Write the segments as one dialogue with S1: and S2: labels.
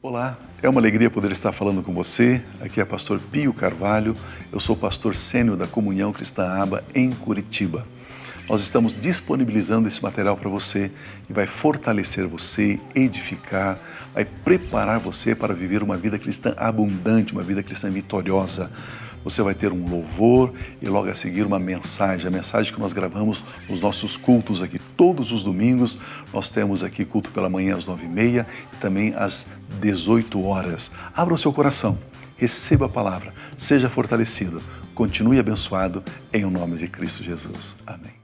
S1: Olá, é uma alegria poder estar falando com você. Aqui é pastor Pio Carvalho, eu sou pastor sênior da Comunhão Cristã Aba em Curitiba. Nós estamos disponibilizando esse material para você e vai fortalecer você, edificar, vai preparar você para viver uma vida cristã abundante, uma vida cristã vitoriosa. Você vai ter um louvor e logo a seguir uma mensagem, a mensagem que nós gravamos nos nossos cultos aqui. Todos os domingos nós temos aqui culto pela manhã às 9h30 e também às 18 horas. Abra o seu coração, receba a palavra, seja fortalecido, continue abençoado em nome de Cristo Jesus. Amém.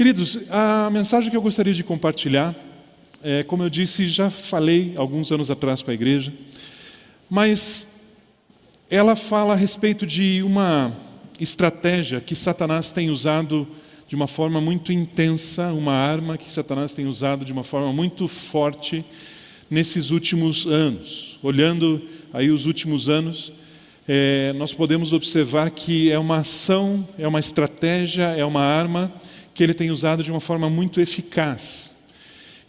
S2: Queridos, a mensagem que eu gostaria de compartilhar, como eu disse, já falei alguns anos atrás com a igreja, mas ela fala a respeito de uma estratégia que Satanás tem usado de uma forma muito intensa, uma arma que Satanás tem usado de uma forma muito forte nesses últimos anos. Olhando aí os últimos anos, nós podemos observar que é uma ação, é uma estratégia, é uma arma que ele tem usado de uma forma muito eficaz.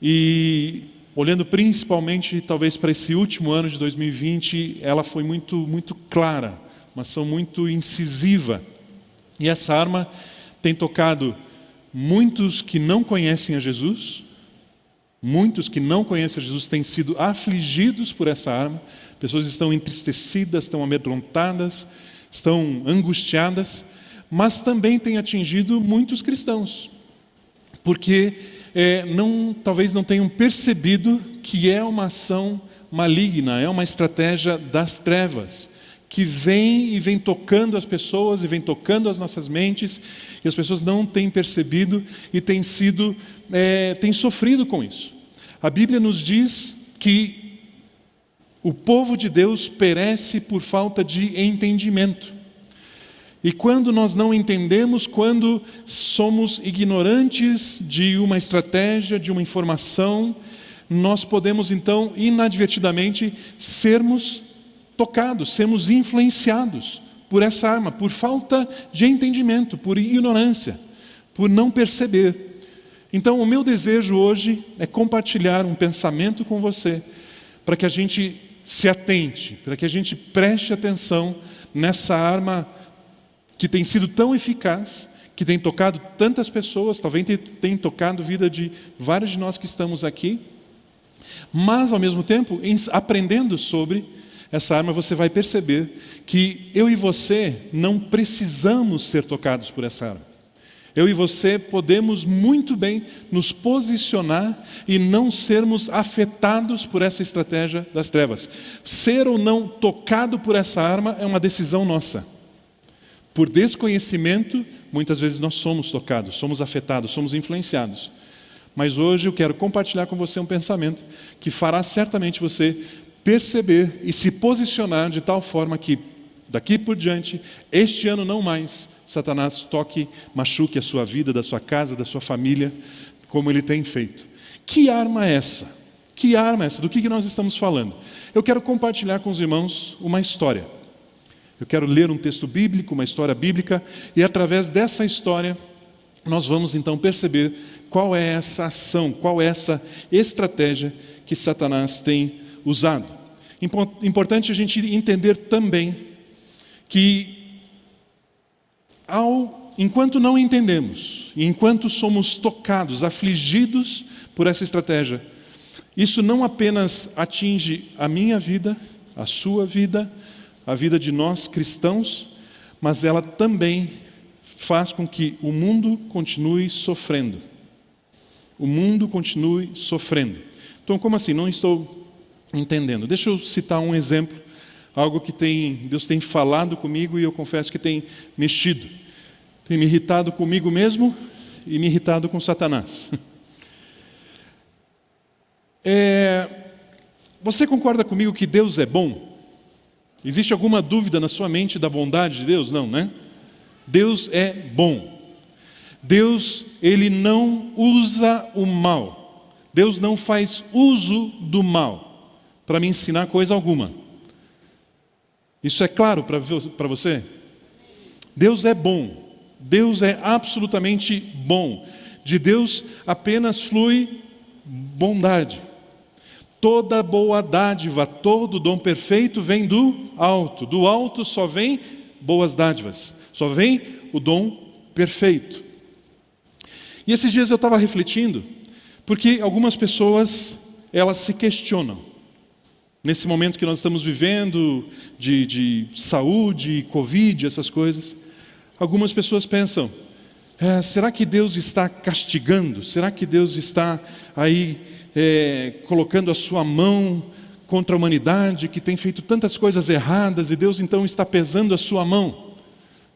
S2: E olhando principalmente, talvez, para esse último ano de 2020, ela foi muito, muito clara, uma ação muito incisiva. E essa arma tem tocado muitos que não conhecem a Jesus. Muitos que não conhecem a Jesus têm sido afligidos por essa arma. Pessoas estão entristecidas, estão amedrontadas, estão angustiadas, mas também tem atingido muitos cristãos, porque talvez não tenham percebido que é uma ação maligna, é uma estratégia das trevas, que vem tocando as pessoas e vem tocando as nossas mentes, e as pessoas não têm percebido e têm sofrido com isso. A Bíblia nos diz que o povo de Deus perece por falta de entendimento. E quando nós não entendemos, quando somos ignorantes de uma estratégia, de uma informação, nós podemos então, inadvertidamente, sermos tocados, sermos influenciados por essa arma, por falta de entendimento, por ignorância, por não perceber. Então, o meu desejo hoje é compartilhar um pensamento com você, para que a gente se atente, para que a gente preste atenção nessa arma que tem sido tão eficaz, que tem tocado tantas pessoas, talvez tenha tocado a vida de vários de nós que estamos aqui, mas ao mesmo tempo, aprendendo sobre essa arma, você vai perceber que eu e você não precisamos ser tocados por essa arma. Eu e você podemos muito bem nos posicionar e não sermos afetados por essa estratégia das trevas. Ser ou não tocado por essa arma é uma decisão nossa. Por desconhecimento, muitas vezes nós somos tocados, somos afetados, somos influenciados. Mas hoje eu quero compartilhar com você um pensamento que fará certamente você perceber e se posicionar de tal forma que, daqui por diante, este ano não mais, Satanás toque, machuque a sua vida, da sua casa, da sua família, como ele tem feito. Que arma é essa? Que arma é essa? Do que nós estamos falando? Eu quero compartilhar com os irmãos uma história. Eu quero ler um texto bíblico, uma história bíblica, e através dessa história, nós vamos então perceber qual é essa ação, qual é essa estratégia que Satanás tem usado. Importante a gente entender também que, enquanto não entendemos, e enquanto somos tocados, afligidos por essa estratégia, isso não apenas atinge a minha vida, a sua vida, a vida de nós cristãos, mas ela também faz com que o mundo continue sofrendo. O mundo continue sofrendo. Então, como assim? Não estou entendendo. Deixa eu citar um exemplo, algo que Deus tem falado comigo e eu confesso que tem mexido. Tem me irritado comigo mesmo e me irritado com Satanás. Você concorda comigo que Deus é bom? Existe alguma dúvida na sua mente da bondade de Deus? Não, né? Deus é bom. Deus, Ele não usa o mal. Deus não faz uso do mal para me ensinar coisa alguma. Isso é claro para você? Deus é bom. Deus é absolutamente bom. De Deus apenas flui bondade. Toda boa dádiva, todo dom perfeito vem do alto. Do alto só vem boas dádivas. Só vem o dom perfeito. E esses dias eu estava refletindo, porque algumas pessoas, elas se questionam. Nesse momento que nós estamos vivendo, de saúde, Covid, essas coisas, algumas pessoas pensam, será que Deus está castigando? Será que Deus está aí colocando a sua mão contra a humanidade, que tem feito tantas coisas erradas, e Deus então está pesando a sua mão?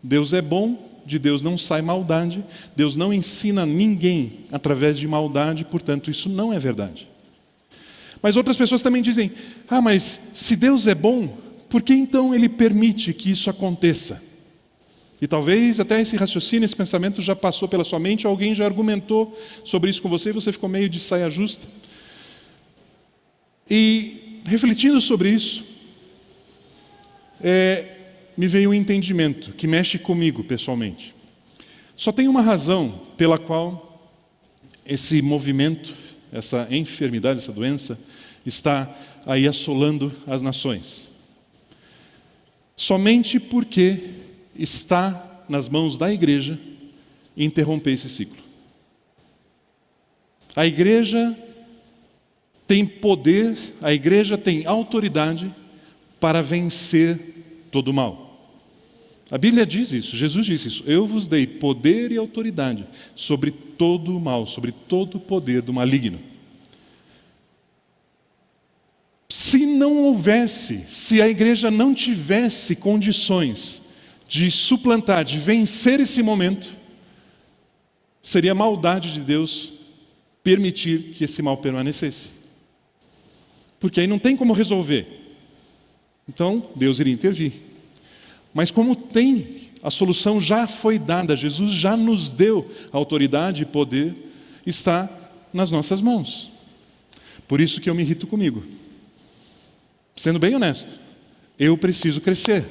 S2: Deus é bom, de Deus não sai maldade, Deus não ensina ninguém através de maldade, portanto, isso não é verdade. Mas outras pessoas também dizem, mas se Deus é bom, por que então Ele permite que isso aconteça? E talvez até esse raciocínio, esse pensamento já passou pela sua mente, alguém já argumentou sobre isso com você e você ficou meio de saia justa. E refletindo sobre isso, me veio um entendimento que mexe comigo pessoalmente. Só tem uma razão pela qual esse movimento, essa enfermidade, essa doença, está aí assolando as nações. Somente porque está nas mãos da igreja interromper esse ciclo. A igreja tem poder, a igreja tem autoridade para vencer todo o mal. A Bíblia diz isso, Jesus disse isso. Eu vos dei poder e autoridade sobre todo o mal, sobre todo o poder do maligno. Se não houvesse, se a igreja não tivesse condições de suplantar, de vencer esse momento, seria maldade de Deus permitir que esse mal permanecesse. Porque aí não tem como resolver. Então, Deus iria intervir. Mas como tem, a solução já foi dada, Jesus já nos deu autoridade e poder, está nas nossas mãos. Por isso que eu me irrito comigo. Sendo bem honesto, eu preciso crescer.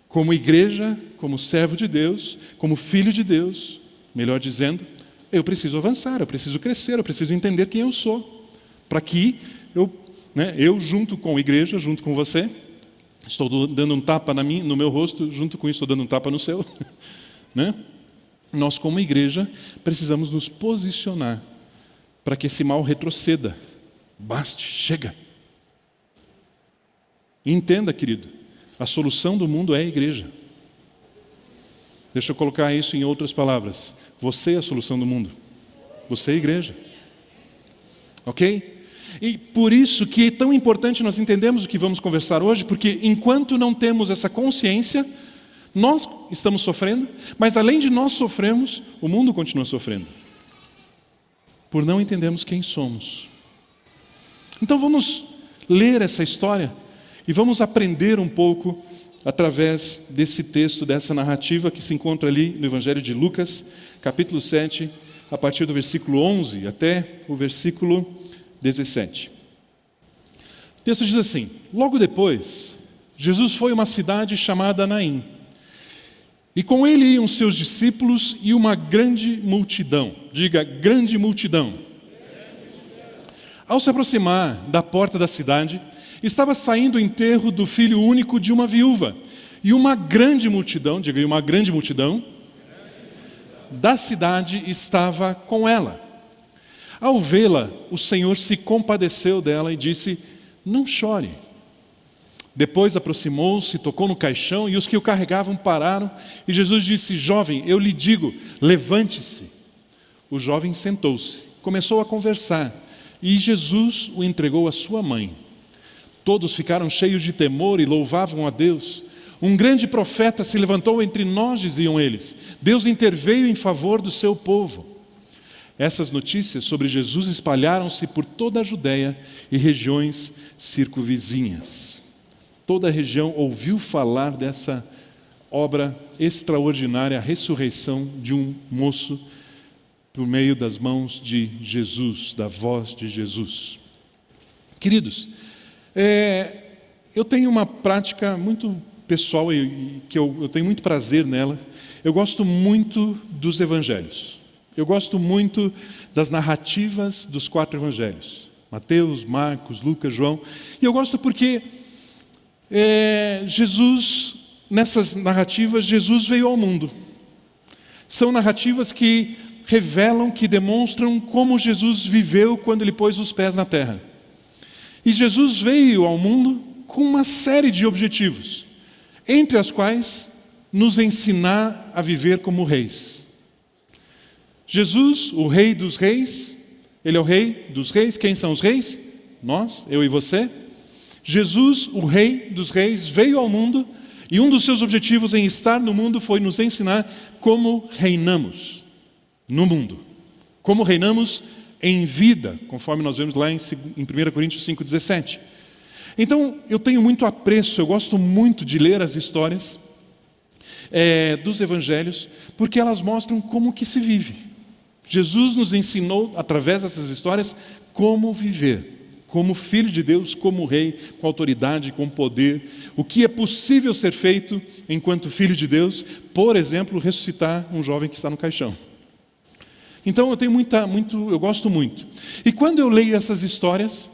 S2: Como igreja, como servo de Deus, como filho de Deus, melhor dizendo, eu preciso avançar, eu preciso crescer, eu preciso entender quem eu sou. Para que eu junto com a igreja, junto com você, estou dando um tapa no meu rosto, junto com isso estou dando um tapa no seu. Nós como igreja precisamos nos posicionar para que esse mal retroceda. Baste, chega. E entenda, querido, a solução do mundo é a igreja. Deixa eu colocar isso em outras palavras. Você é a solução do mundo. Você é a igreja. Ok? E por isso que é tão importante nós entendermos o que vamos conversar hoje, porque enquanto não temos essa consciência, nós estamos sofrendo, mas além de nós sofrermos, o mundo continua sofrendo. Por não entendermos quem somos. Então vamos ler essa história e vamos aprender um pouco através desse texto, dessa narrativa que se encontra ali no Evangelho de Lucas, capítulo 7, a partir do versículo 11 até o versículo 17. O texto diz assim: logo depois, Jesus foi a uma cidade chamada Naim, e com ele iam seus discípulos e uma grande multidão. Diga, grande multidão. Ao se aproximar da porta da cidade, estava saindo o enterro do filho único de uma viúva, e uma grande multidão, diga aí, uma grande multidão, da cidade estava com ela. Ao vê-la, o Senhor se compadeceu dela e disse: não chore. Depois aproximou-se, tocou no caixão e os que o carregavam pararam. E Jesus disse: jovem, eu lhe digo, levante-se. O jovem sentou-se, começou a conversar e Jesus o entregou à sua mãe. Todos ficaram cheios de temor e louvavam a Deus. Um grande profeta se levantou entre nós, diziam eles. Deus interveio em favor do seu povo. Essas notícias sobre Jesus espalharam-se por toda a Judéia e regiões circunvizinhas. Toda a região ouviu falar dessa obra extraordinária, a ressurreição de um moço por meio das mãos de Jesus, da voz de Jesus. Queridos, eu tenho uma prática muito pessoal e que eu tenho muito prazer nela. Eu gosto muito dos evangelhos. Eu gosto muito das narrativas dos 4 evangelhos. Mateus, Marcos, Lucas, João. E eu gosto porque Jesus, nessas narrativas, Jesus veio ao mundo. São narrativas que revelam, que demonstram como Jesus viveu quando ele pôs os pés na terra. E Jesus veio ao mundo com uma série de objetivos, entre as quais nos ensinar a viver como reis. Jesus, o Rei dos Reis, Ele é o Rei dos Reis. Quem são os reis? Nós, eu e você. Jesus, o Rei dos Reis, veio ao mundo E um dos seus objetivos em estar no mundo foi nos ensinar como reinamos no mundo. Como reinamos em vida, conforme nós vemos lá em 1 Coríntios 5,17. Então, eu tenho muito apreço, eu gosto muito de ler as histórias dos evangelhos, porque elas mostram como que se vive. Jesus nos ensinou, através dessas histórias, como viver. Como filho de Deus, como rei, com autoridade, com poder. O que é possível ser feito enquanto filho de Deus, por exemplo, ressuscitar um jovem que está no caixão. Então eu tenho eu gosto muito. E quando eu leio essas histórias,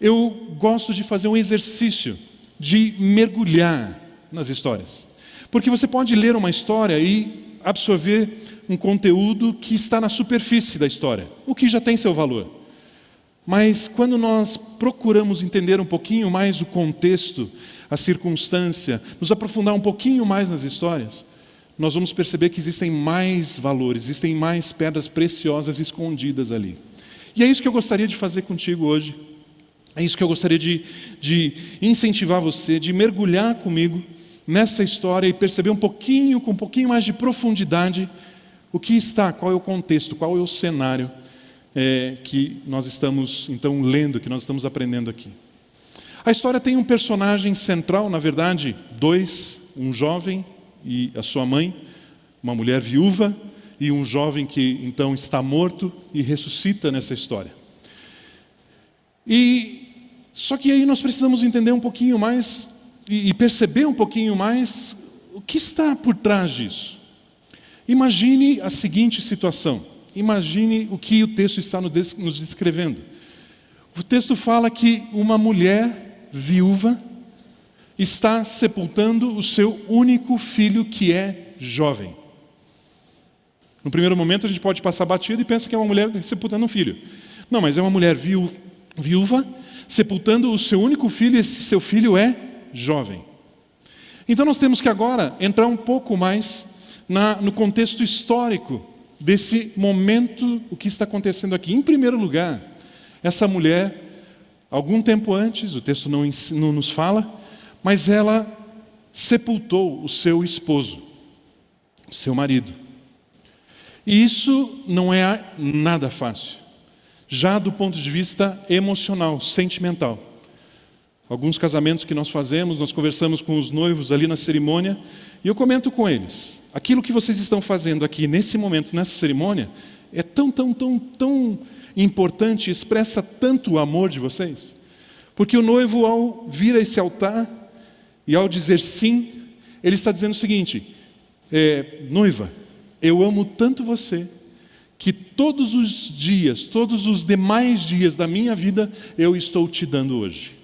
S2: eu gosto de fazer um exercício de mergulhar nas histórias. Porque você pode ler uma história e absorver um conteúdo que está na superfície da história, o que já tem seu valor. Mas quando nós procuramos entender um pouquinho mais o contexto, a circunstância, nos aprofundar um pouquinho mais nas histórias, nós vamos perceber que existem mais valores, existem mais pedras preciosas escondidas ali. E é isso que eu gostaria de fazer contigo hoje. É isso que eu gostaria de incentivar você, de mergulhar comigo nessa história e perceber com um pouquinho mais de profundidade o que está, qual é o contexto, qual é o cenário que nós estamos então lendo, que nós estamos aprendendo aqui. A história tem um personagem central, na verdade, dois, um jovem e a sua mãe, uma mulher viúva e um jovem que então está morto e ressuscita nessa história. Só que aí nós precisamos entender um pouquinho mais e perceber um pouquinho mais o que está por trás disso. Imagine a seguinte situação. Imagine o que o texto está nos descrevendo. O texto fala que uma mulher viúva está sepultando o seu único filho que é jovem. No primeiro momento a gente pode passar batido e pensa que é uma mulher sepultando um filho. Não, mas é uma mulher viúva sepultando o seu único filho e esse seu filho é jovem. Então nós temos que agora entrar um pouco mais no contexto histórico desse momento, o que está acontecendo aqui. Em primeiro lugar, essa mulher, algum tempo antes, o texto não nos fala, mas ela sepultou o seu esposo, o seu marido. E isso não é nada fácil, já do ponto de vista emocional, sentimental. Alguns casamentos que nós fazemos, nós conversamos com os noivos ali na cerimônia, e eu comento com eles, aquilo que vocês estão fazendo aqui nesse momento, nessa cerimônia, é tão importante, expressa tanto o amor de vocês. Porque o noivo, ao vir a esse altar e ao dizer sim, ele está dizendo o seguinte: noiva, eu amo tanto você, que todos os dias, todos os demais dias da minha vida, eu estou te dando hoje.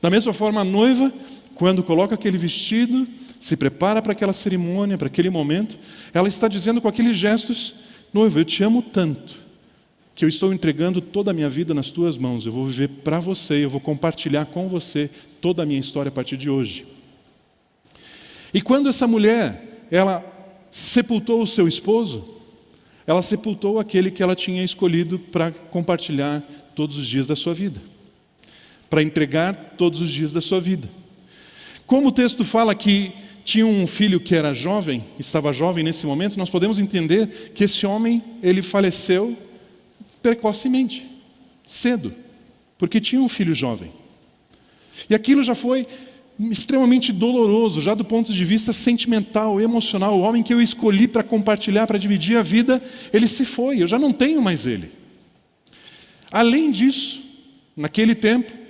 S2: Da mesma forma, a noiva, quando coloca aquele vestido, se prepara para aquela cerimônia, para aquele momento, ela está dizendo com aqueles gestos: noiva, eu te amo tanto, que eu estou entregando toda a minha vida nas tuas mãos, eu vou viver para você, eu vou compartilhar com você toda a minha história a partir de hoje. E quando essa mulher, ela sepultou o seu esposo, ela sepultou aquele que ela tinha escolhido para compartilhar todos os dias da sua vida, para entregar todos os dias da sua vida. Como o texto fala que tinha um filho que era jovem, estava jovem nesse momento, nós podemos entender que esse homem, ele faleceu precocemente, cedo, porque tinha um filho jovem. E aquilo já foi extremamente doloroso, já do ponto de vista sentimental, emocional. O homem que eu escolhi para compartilhar, para dividir a vida, ele se foi, eu já não tenho mais ele. Além disso, naquele tempo,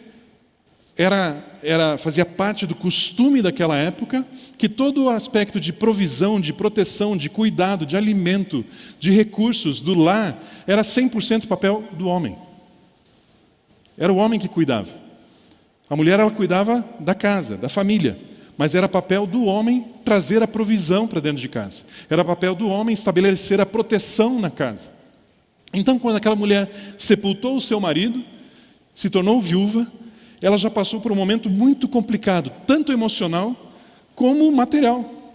S2: fazia parte do costume daquela época que todo o aspecto de provisão, de proteção, de cuidado, de alimento, de recursos do lar era 100% papel do homem. Era o homem que cuidava. A mulher, ela cuidava da casa, da família, mas era papel do homem trazer a provisão para dentro de casa. Era papel do homem estabelecer a proteção na casa. Então, quando aquela mulher sepultou o seu marido, se tornou viúva, ela já passou por um momento muito complicado, tanto emocional como material.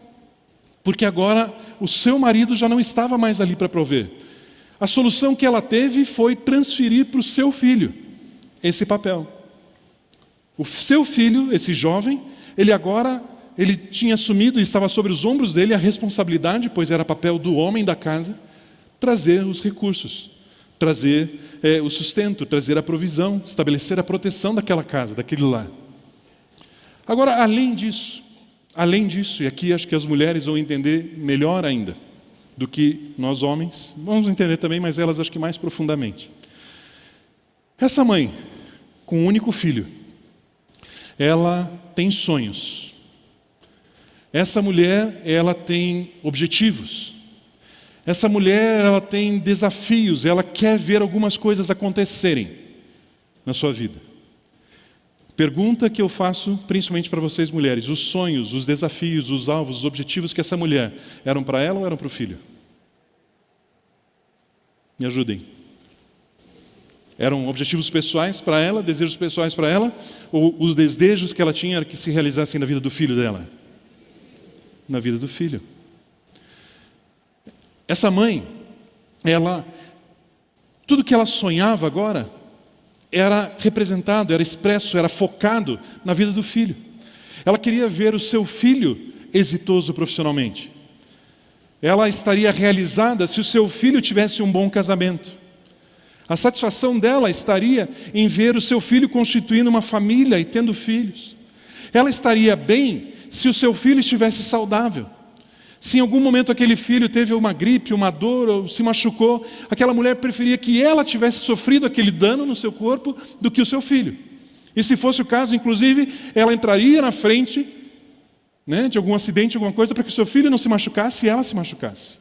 S2: Porque agora o seu marido já não estava mais ali para prover. A solução que ela teve foi transferir para o seu filho esse papel. O seu filho, esse jovem, Ele tinha assumido e estava sobre os ombros dele a responsabilidade, pois era papel do homem da casa, trazer os recursos, trazer o sustento, trazer a provisão, estabelecer a proteção daquela casa, daquele lar. Agora, além disso, e aqui acho que as mulheres vão entender melhor ainda do que nós homens, vamos entender também, mas elas acho que mais profundamente. Essa mãe, com um único filho, ela tem sonhos. Essa mulher, ela tem objetivos. Essa mulher, ela tem desafios, ela quer ver algumas coisas acontecerem na sua vida. Pergunta que eu faço principalmente para vocês mulheres: os sonhos, os desafios, os alvos, os objetivos que essa mulher eram para ela ou eram para o filho? Me ajudem. Eram objetivos pessoais para ela, desejos pessoais para ela, ou os desejos que ela tinha eram que se realizassem na vida do filho dela? Na vida do filho. Essa mãe, tudo que ela sonhava agora era representado, era expresso, era focado na vida do filho. Ela queria ver o seu filho exitoso profissionalmente. Ela estaria realizada se o seu filho tivesse um bom casamento. A satisfação dela estaria em ver o seu filho constituindo uma família e tendo filhos. Ela estaria bem se o seu filho estivesse saudável. Se em algum momento aquele filho teve uma gripe, uma dor ou se machucou, aquela mulher preferia que ela tivesse sofrido aquele dano no seu corpo do que o seu filho. E se fosse o caso, inclusive, ela entraria na frente, de algum acidente, alguma coisa, para que o seu filho não se machucasse e ela se machucasse.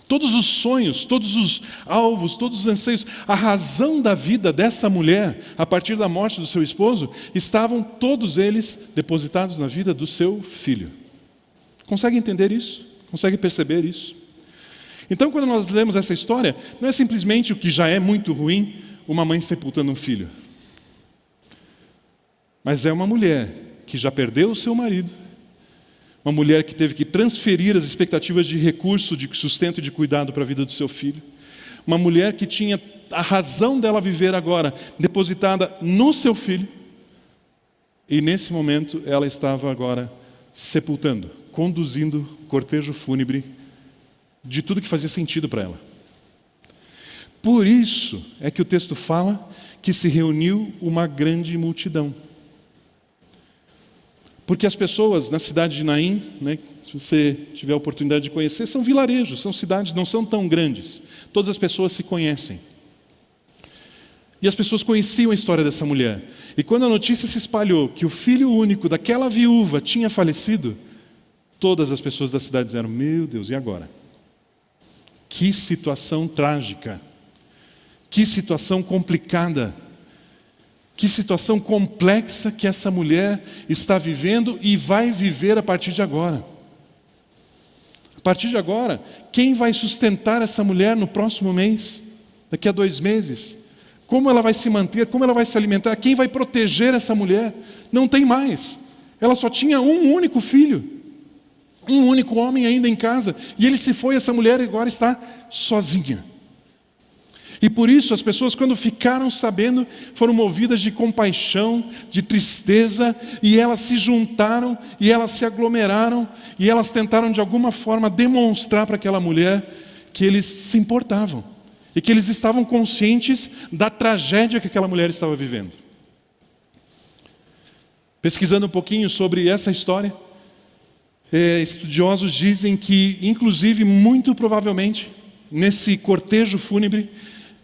S2: Todos os sonhos, todos os alvos, todos os anseios, a razão da vida dessa mulher, a partir da morte do seu esposo, estavam todos eles depositados na vida do seu filho. Consegue entender isso? Consegue perceber isso? Então, quando nós lemos essa história, não é simplesmente o que já é muito ruim, uma mãe sepultando um filho. Mas é uma mulher que já perdeu o seu marido, uma mulher que teve que transferir as expectativas de recurso, de sustento e de cuidado para a vida do seu filho. Uma mulher que tinha a razão dela viver agora depositada no seu filho. E nesse momento ela estava agora sepultando, conduzindo cortejo fúnebre de tudo que fazia sentido para ela. Por isso é que o texto fala que se reuniu uma grande multidão. Porque as pessoas na cidade de Naim, se você tiver a oportunidade de conhecer, são vilarejos, são cidades, não são tão grandes. Todas as pessoas se conhecem. E as pessoas conheciam a história dessa mulher. E quando a notícia se espalhou que o filho único daquela viúva tinha falecido, todas as pessoas da cidade disseram: meu Deus, e agora? Que situação trágica. Que situação complicada. Que situação complexa que essa mulher está vivendo e vai viver a partir de agora. A partir de agora, quem vai sustentar essa mulher no próximo mês? Daqui a 2 meses? Como ela vai se manter? Como ela vai se alimentar? Quem vai proteger essa mulher? Não tem mais. Ela só tinha um único filho. Um único homem ainda em casa. E ele se foi, essa mulher agora está sozinha. E por isso as pessoas, quando ficaram sabendo, foram movidas de compaixão, de tristeza, e elas se juntaram, e elas se aglomeraram, e elas tentaram de alguma forma demonstrar para aquela mulher que eles se importavam, e que eles estavam conscientes da tragédia que aquela mulher estava vivendo. Pesquisando um pouquinho sobre essa história, estudiosos dizem que, inclusive, muito provavelmente, nesse cortejo fúnebre,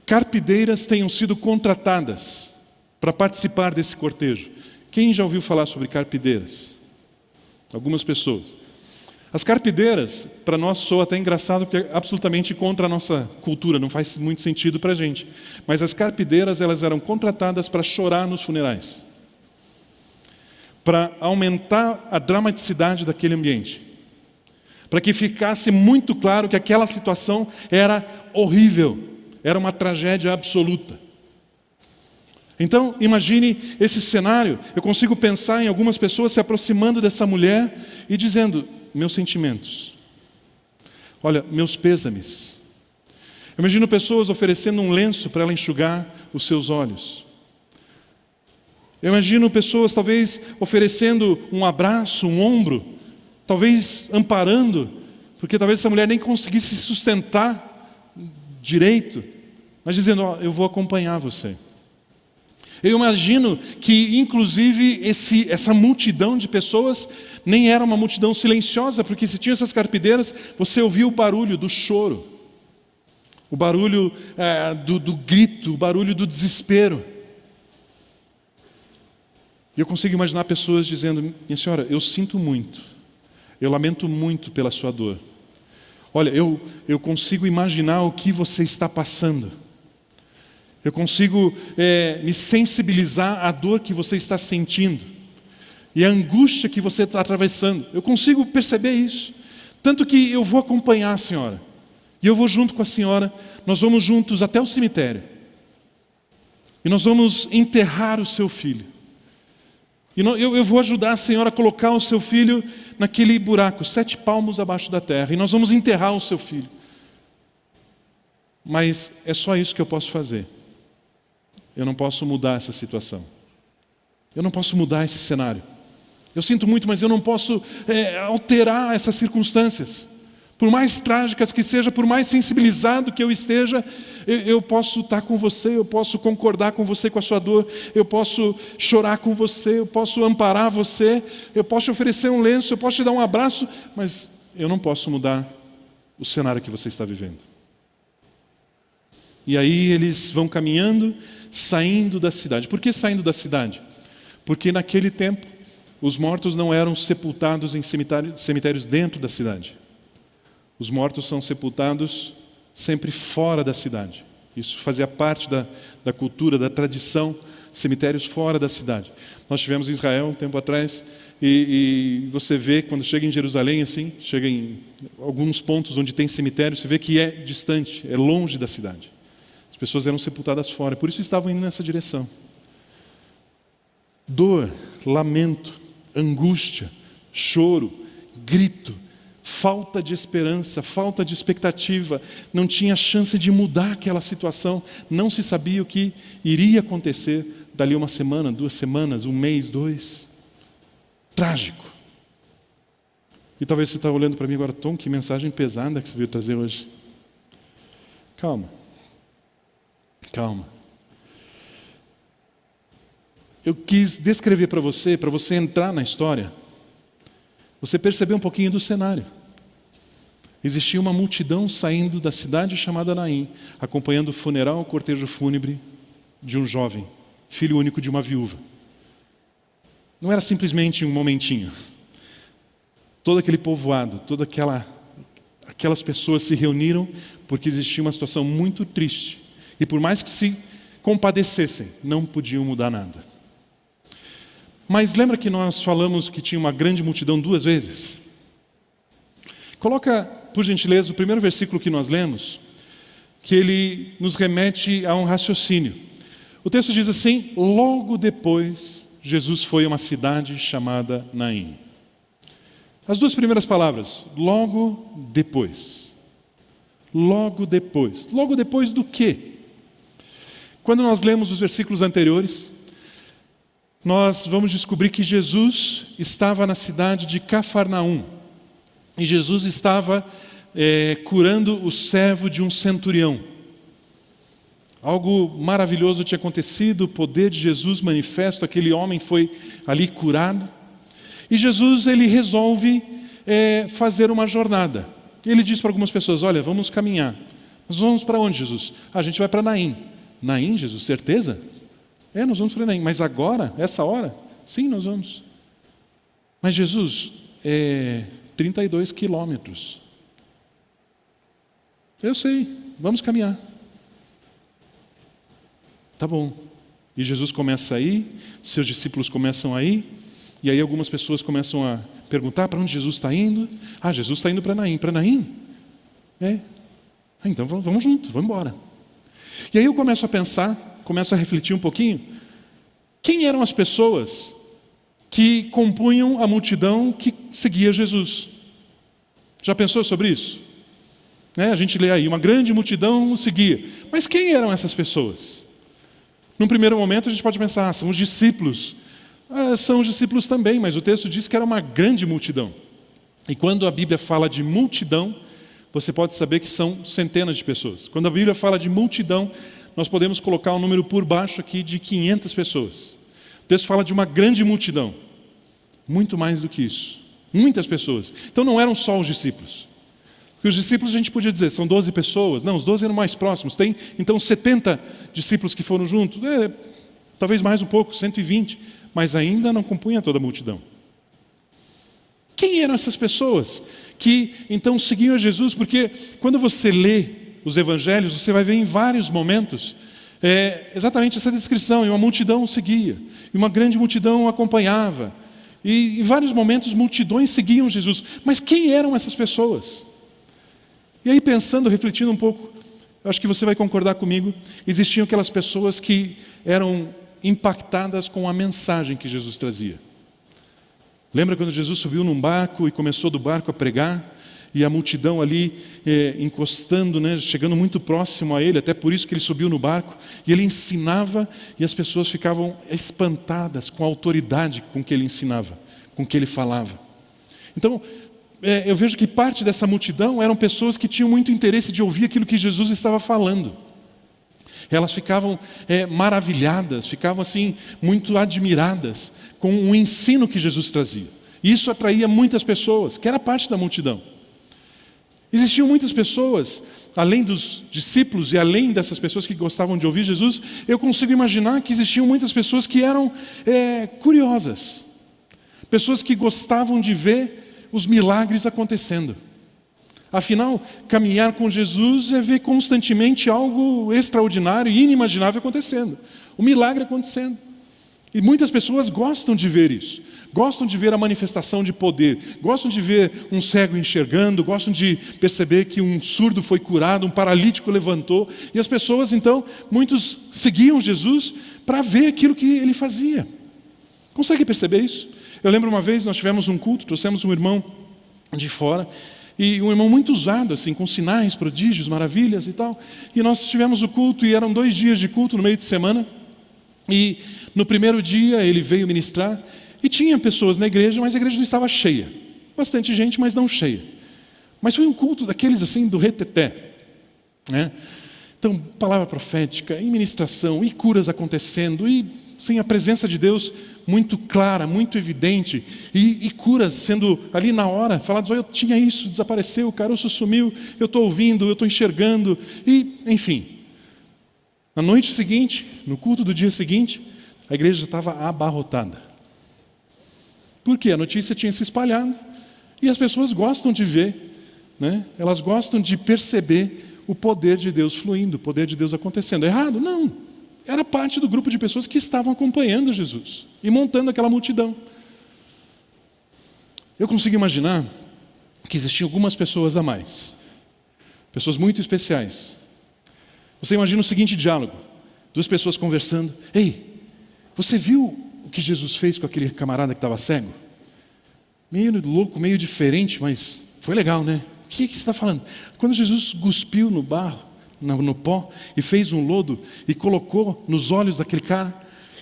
S2: carpideiras tenham sido contratadas para participar desse cortejo. Quem já ouviu falar sobre carpideiras? Algumas pessoas. As carpideiras, para nós soa até engraçado, porque é absolutamente contra a nossa cultura, não faz muito sentido para a gente. Mas as carpideiras, elas eram contratadas para chorar nos funerais, para aumentar a dramaticidade daquele ambiente, para que ficasse muito claro que aquela situação era horrível, era uma tragédia absoluta. Então, imagine esse cenário. Eu consigo pensar em algumas pessoas se aproximando dessa mulher e dizendo: meus sentimentos, olha, meus pêsames. Eu imagino pessoas oferecendo um lenço para ela enxugar os seus olhos. Eu imagino pessoas talvez oferecendo um abraço, um ombro, talvez amparando, porque talvez essa mulher nem conseguisse se sustentar direito, mas dizendo, eu vou acompanhar você. Eu imagino que, inclusive, essa multidão de pessoas nem era uma multidão silenciosa, porque se tinha essas carpideiras, você ouvia o barulho do choro, o barulho do grito, o barulho do desespero. E eu consigo imaginar pessoas dizendo, minha senhora, eu sinto muito, eu lamento muito pela sua dor. Olha, eu consigo imaginar o que você está passando. Eu consigo me sensibilizar à dor que você está sentindo e à angústia que você está atravessando. Eu consigo perceber isso. Tanto que eu vou acompanhar a senhora. E eu vou junto com a senhora. Nós vamos juntos até o cemitério. E nós vamos enterrar o seu filho. E eu vou ajudar a senhora a colocar o seu filho naquele buraco, 7 palmos abaixo da terra. E nós vamos enterrar o seu filho. Mas é só isso que eu posso fazer. Eu não posso mudar essa situação. Eu não posso mudar esse cenário. Eu sinto muito, mas eu não posso alterar essas circunstâncias. Por mais trágicas que sejam, por mais sensibilizado que eu esteja, eu posso estar com você, eu posso concordar com você com a sua dor, eu posso chorar com você, eu posso amparar você, eu posso te oferecer um lenço, eu posso te dar um abraço, mas eu não posso mudar o cenário que você está vivendo. E aí eles vão caminhando, saindo da cidade. Por que saindo da cidade? Porque naquele tempo, os mortos não eram sepultados em cemitérios dentro da cidade. Os mortos são sepultados sempre fora da cidade. Isso fazia parte da cultura, da tradição, cemitérios fora da cidade. Nós tivemos em Israel um tempo atrás, e você vê, quando chega em Jerusalém, assim, chega em alguns pontos onde tem cemitério, você vê que é distante, é longe da cidade. As pessoas eram sepultadas fora, por isso estavam indo nessa direção. Dor, lamento, angústia, choro, grito, falta de esperança, falta de expectativa, não tinha chance de mudar aquela situação, não se sabia o que iria acontecer dali 1 semana, 2 semanas, 1 mês, 2. Trágico. E talvez você está olhando para mim agora, Tom, que mensagem pesada que você veio trazer hoje. Calma. Eu quis descrever para você entrar na história, você perceber um pouquinho do cenário. Existia uma multidão saindo da cidade chamada Naim, acompanhando o funeral, o cortejo fúnebre de um jovem, filho único de uma viúva. Não era simplesmente um momentinho. Todo aquele povoado, aquelas pessoas se reuniram porque existia uma situação muito triste. E por mais que se compadecessem, não podiam mudar nada. Mas lembra que nós falamos que tinha uma grande multidão 2 vezes? Coloca, por gentileza, o primeiro versículo que nós lemos, que ele nos remete a um raciocínio. O texto diz assim: logo depois, Jesus foi a uma cidade chamada Naim. As 2 primeiras palavras, logo depois. Logo depois. Logo depois do quê? Quando nós lemos os versículos anteriores, nós vamos descobrir que Jesus estava na cidade de Cafarnaum. E Jesus estava curando o servo de um centurião. Algo maravilhoso tinha acontecido, o poder de Jesus manifesto, aquele homem foi ali curado. E Jesus, ele resolve fazer uma jornada. Ele diz para algumas pessoas, olha, vamos caminhar. Nós vamos para onde, Jesus? A gente vai para Naim. Naim, Jesus, certeza? Nós vamos para Naim. Mas agora, essa hora? Sim, nós vamos. Mas Jesus, 32 quilômetros. Eu sei, vamos caminhar. Tá bom. E Jesus começa a ir, seus discípulos começam a ir, e aí algumas pessoas começam a perguntar para onde Jesus está indo. Jesus está indo para Naim. Para Naim? Então vamos juntos, vamos embora. E aí eu começo a pensar, começo a refletir um pouquinho, quem eram as pessoas que compunham a multidão que seguia Jesus? Já pensou sobre isso? A gente lê aí, uma grande multidão o seguia. Mas quem eram essas pessoas? Num primeiro momento a gente pode pensar, são os discípulos. São os discípulos também, mas o texto diz que era uma grande multidão. E quando a Bíblia fala de multidão, você pode saber que são centenas de pessoas. Quando a Bíblia fala de multidão, nós podemos colocar um número por baixo aqui de 500 pessoas. O texto fala de uma grande multidão. Muito mais do que isso. Muitas pessoas. Então não eram só os discípulos. Porque os discípulos a gente podia dizer, são 12 pessoas. Não, os 12 eram mais próximos. Tem então 70 discípulos que foram juntos. Talvez mais um pouco, 120. Mas ainda não compunha toda a multidão. Quem eram essas pessoas que então seguiam a Jesus? Porque quando você lê os evangelhos, você vai ver em vários momentos exatamente essa descrição. E uma multidão seguia, e uma grande multidão acompanhava. E em vários momentos multidões seguiam Jesus. Mas quem eram essas pessoas? E aí pensando, refletindo um pouco, acho que você vai concordar comigo, existiam aquelas pessoas que eram impactadas com a mensagem que Jesus trazia. Lembra quando Jesus subiu num barco e começou do barco a pregar? E a multidão ali encostando, chegando muito próximo a ele, até por isso que ele subiu no barco. E ele ensinava e as pessoas ficavam espantadas com a autoridade com que ele ensinava, com que ele falava. Então, eu vejo que parte dessa multidão eram pessoas que tinham muito interesse de ouvir aquilo que Jesus estava falando. Elas ficavam maravilhadas, ficavam assim muito admiradas com o ensino que Jesus trazia. E isso atraía muitas pessoas, que era parte da multidão. Existiam muitas pessoas, além dos discípulos e além dessas pessoas que gostavam de ouvir Jesus, eu consigo imaginar que existiam muitas pessoas que eram curiosas. Pessoas que gostavam de ver os milagres acontecendo. Afinal, caminhar com Jesus é ver constantemente algo extraordinário e inimaginável acontecendo. O milagre acontecendo. E muitas pessoas gostam de ver isso. Gostam de ver a manifestação de poder. Gostam de ver um cego enxergando. Gostam de perceber que um surdo foi curado, um paralítico levantou. E as pessoas, então, muitos seguiam Jesus para ver aquilo que ele fazia. Consegue perceber isso? Eu lembro uma vez, nós tivemos um culto, trouxemos um irmão de fora. E um irmão muito usado, assim, com sinais, prodígios, maravilhas e tal. E nós tivemos o culto, e eram 2 dias de culto no meio de semana. E no primeiro dia ele veio ministrar, e tinha pessoas na igreja, mas a igreja não estava cheia. Bastante gente, mas não cheia. Mas foi um culto daqueles assim, do reteté. Então, palavra profética, e ministração, e curas acontecendo, e sem a presença de Deus muito clara, muito evidente, e curas sendo ali na hora, falados, eu tinha isso, desapareceu, o caroço sumiu, eu estou ouvindo, eu estou enxergando, e enfim. Na noite seguinte, no culto do dia seguinte, a igreja já estava abarrotada. Por quê? A notícia tinha se espalhado, e as pessoas gostam de ver, elas gostam de perceber o poder de Deus fluindo, o poder de Deus acontecendo. Errado? Não. Era parte do grupo de pessoas que estavam acompanhando Jesus e montando aquela multidão. Eu consigo imaginar que existiam algumas pessoas a mais. Pessoas muito especiais. Você imagina o seguinte diálogo. 2 pessoas conversando. Ei, você viu o que Jesus fez com aquele camarada que estava cego? Meio louco, meio diferente, mas foi legal, né? O que você está falando? Quando Jesus cuspiu no barro, no pó, e fez um lodo e colocou nos olhos daquele cara,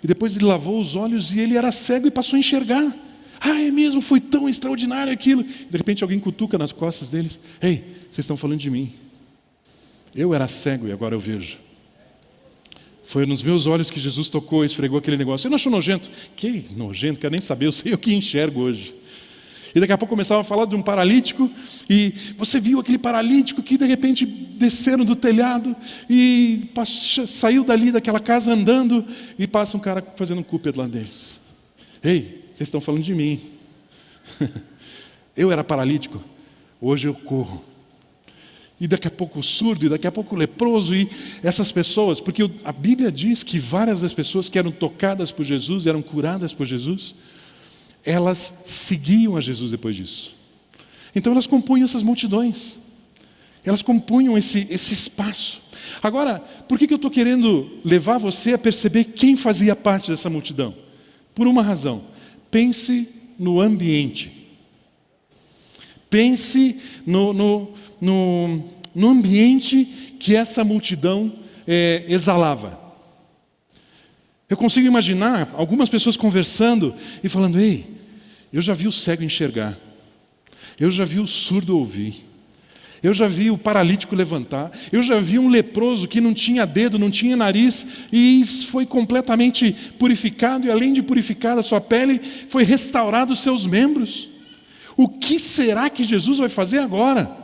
S2: e depois ele lavou os olhos e ele era cego e passou a enxergar. É mesmo, foi tão extraordinário aquilo. De repente alguém cutuca nas costas deles. Ei, vocês estão falando de mim. Eu era cego e agora eu vejo. Foi nos meus olhos que Jesus tocou e esfregou aquele negócio. Você não achou nojento? Que nojento, quero nem saber, eu sei o que enxergo hoje. E daqui a pouco começava a falar de um paralítico, e você viu aquele paralítico que de repente desceram do telhado e saiu dali daquela casa andando, e passa um cara fazendo um cúpede lá deles. Ei, vocês estão falando de mim. Eu era paralítico, hoje eu corro. E daqui a pouco o surdo, e daqui a pouco o leproso, e essas pessoas, porque a Bíblia diz que várias das pessoas que eram tocadas por Jesus, eram curadas por Jesus, elas seguiam a Jesus depois disso. Então elas compunham essas multidões. Elas compunham esse espaço. Agora, por que eu estou querendo levar você a perceber quem fazia parte dessa multidão? Por uma razão. Pense no ambiente. Pense no ambiente que essa multidão exalava. Eu consigo imaginar algumas pessoas conversando e falando: ei, eu já vi o cego enxergar, eu já vi o surdo ouvir, eu já vi o paralítico levantar, eu já vi um leproso que não tinha dedo, não tinha nariz, e foi completamente purificado, e além de purificada a sua pele, foi restaurado os seus membros. O que será que Jesus vai fazer agora?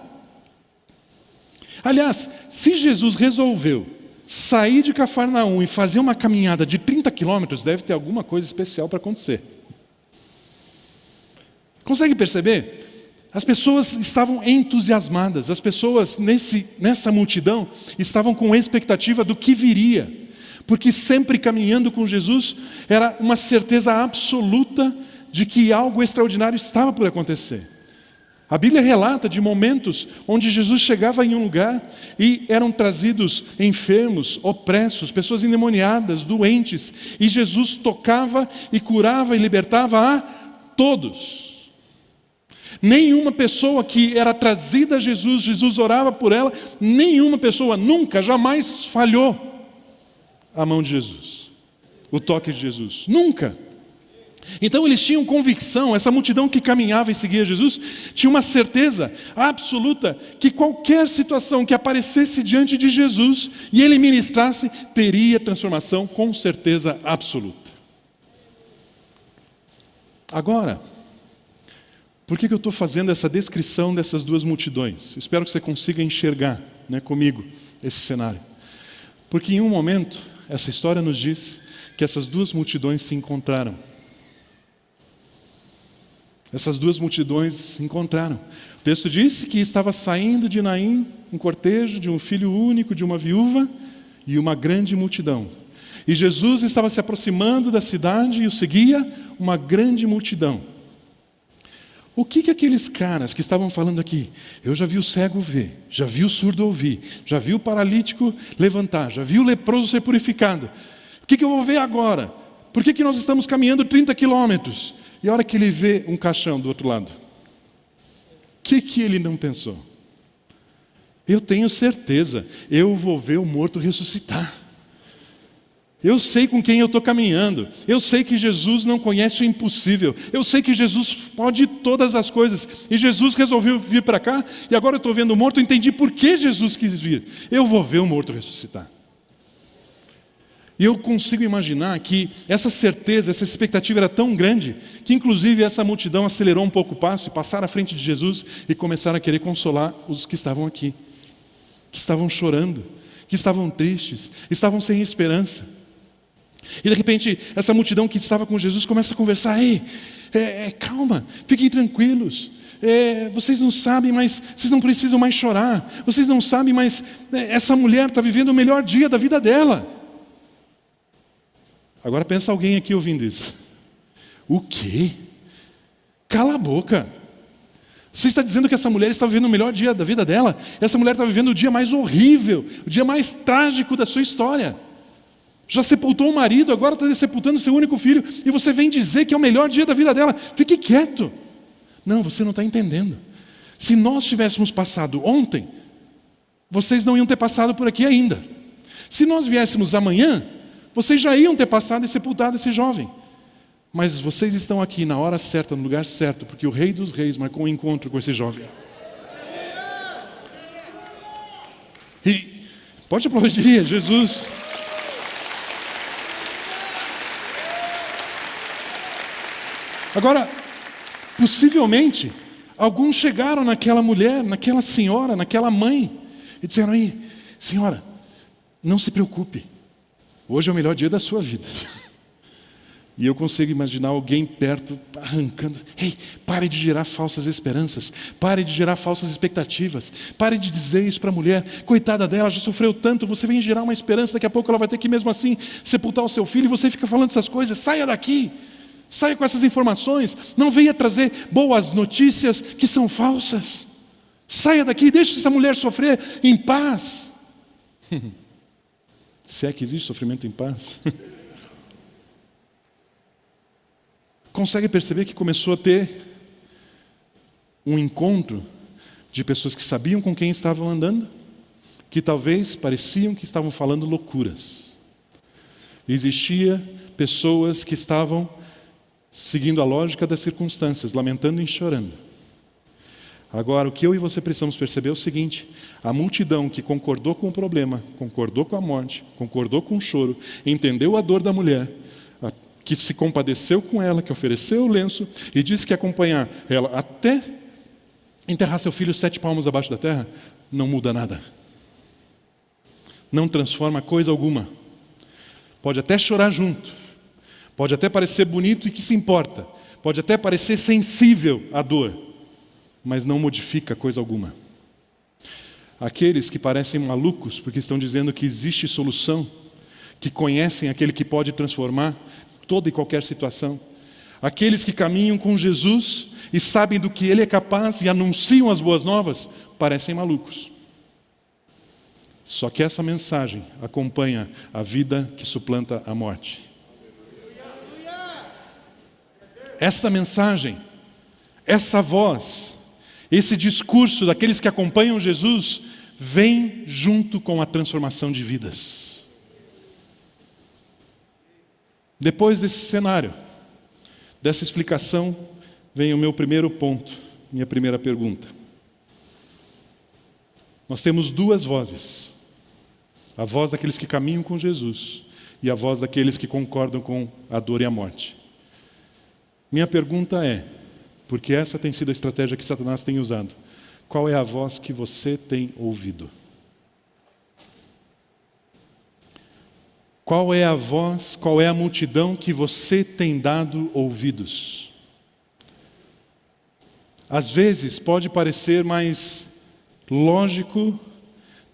S2: Aliás, se Jesus resolveu sair de Cafarnaum e fazer uma caminhada de 30 quilômetros, deve ter alguma coisa especial para acontecer. Consegue perceber? As pessoas estavam entusiasmadas, as pessoas nessa multidão estavam com expectativa do que viria, porque sempre caminhando com Jesus era uma certeza absoluta de que algo extraordinário estava por acontecer. A Bíblia relata de momentos onde Jesus chegava em um lugar e eram trazidos enfermos, opressos, pessoas endemoniadas, doentes, e Jesus tocava e curava e libertava a todos. Nenhuma pessoa que era trazida a Jesus, Jesus orava por ela, nenhuma pessoa nunca, jamais falhou a mão de Jesus, o toque de Jesus, nunca. Então eles tinham convicção, essa multidão que caminhava e seguia Jesus, tinha uma certeza absoluta que qualquer situação que aparecesse diante de Jesus e ele ministrasse, teria transformação com certeza absoluta. Agora, por que eu estou fazendo essa descrição dessas duas multidões? Espero que você consiga enxergar, comigo esse cenário. Porque em um momento, essa história nos diz que essas duas multidões se encontraram. Essas duas multidões se encontraram. O texto disse que estava saindo de Naim um cortejo de um filho único, de uma viúva e uma grande multidão. E Jesus estava se aproximando da cidade e o seguia uma grande multidão. O que aqueles caras que estavam falando aqui? Eu já vi o cego ver, já vi o surdo ouvir, já vi o paralítico levantar, já vi o leproso ser purificado. O que eu vou ver agora? Por que nós estamos caminhando 30 quilômetros? E a hora que ele vê um caixão do outro lado, o que ele não pensou? Eu tenho certeza, eu vou ver o morto ressuscitar. Eu sei com quem eu estou caminhando. Eu sei que Jesus não conhece o impossível. Eu sei que Jesus pode todas as coisas. E Jesus resolveu vir para cá, e agora eu estou vendo o morto, eu entendi por que Jesus quis vir. Eu vou ver o morto ressuscitar. E eu consigo imaginar que essa certeza, essa expectativa era tão grande, que inclusive essa multidão acelerou um pouco o passo, e passaram à frente de Jesus, e começaram a querer consolar os que estavam aqui, que estavam chorando, que estavam tristes, estavam sem esperança. E de repente, essa multidão que estava com Jesus começa a conversar: ei, calma, fiquem tranquilos, vocês não sabem, mas vocês não precisam mais chorar, vocês não sabem, mas essa mulher está vivendo o melhor dia da vida dela. Agora pensa alguém aqui ouvindo isso: o quê? Cala a boca. Você está dizendo que essa mulher está vivendo o melhor dia da vida dela? Essa mulher está vivendo o dia mais horrível, o dia mais trágico da sua história. Já sepultou o marido, agora está sepultando seu único filho, e você vem dizer que é o melhor dia da vida dela. Fique quieto. Não, você não está entendendo. Se nós tivéssemos passado ontem, vocês não iam ter passado por aqui ainda. Se nós viéssemos amanhã, vocês já iam ter passado e sepultado esse jovem. Mas vocês estão aqui na hora certa, no lugar certo, porque o Rei dos Reis marcou um encontro com esse jovem. E pode aplaudir, Jesus. Agora, possivelmente, alguns chegaram naquela mulher, naquela senhora, naquela mãe, e disseram: ei, senhora, não se preocupe, hoje é o melhor dia da sua vida. E eu consigo imaginar alguém perto arrancando: ei, pare de gerar falsas esperanças, pare de gerar falsas expectativas, pare de dizer isso para a mulher, coitada dela, já sofreu tanto, você vem gerar uma esperança, daqui a pouco ela vai ter que mesmo assim sepultar o seu filho, e você fica falando essas coisas. Saia daqui, saia com essas informações, não venha trazer boas notícias que são falsas. Saia daqui, deixe essa mulher sofrer em paz. Se é que existe sofrimento em paz. Consegue perceber que começou a ter um encontro de pessoas que sabiam com quem estavam andando, que talvez pareciam que estavam falando loucuras. Existia pessoas que estavam seguindo a lógica das circunstâncias, lamentando e chorando. Agora, o que eu e você precisamos perceber é o seguinte: a multidão que concordou com o problema, concordou com a morte, concordou com o choro, entendeu a dor da mulher, que se compadeceu com ela, que ofereceu o lenço e disse que ia acompanhar ela até enterrar seu filho 7 palmos abaixo da terra, não muda nada. Não transforma coisa alguma. Pode até chorar junto, pode até parecer bonito e que se importa, pode até parecer sensível à dor, mas não modifica coisa alguma. Aqueles que parecem malucos porque estão dizendo que existe solução, que conhecem aquele que pode transformar toda e qualquer situação, aqueles que caminham com Jesus e sabem do que Ele é capaz e anunciam as boas novas, parecem malucos. Só que essa mensagem acompanha a vida que suplanta a morte. Essa mensagem, essa voz, esse discurso daqueles que acompanham Jesus, vem junto com a transformação de vidas. Depois desse cenário, dessa explicação, vem o meu primeiro ponto, minha primeira pergunta. Nós temos 2 vozes. A voz daqueles que caminham com Jesus e a voz daqueles que concordam com a dor e a morte. Minha pergunta é, porque essa tem sido a estratégia que Satanás tem usado, qual é a voz que você tem ouvido? Qual é a voz, qual é a multidão que você tem dado ouvidos? Às vezes pode parecer mais lógico,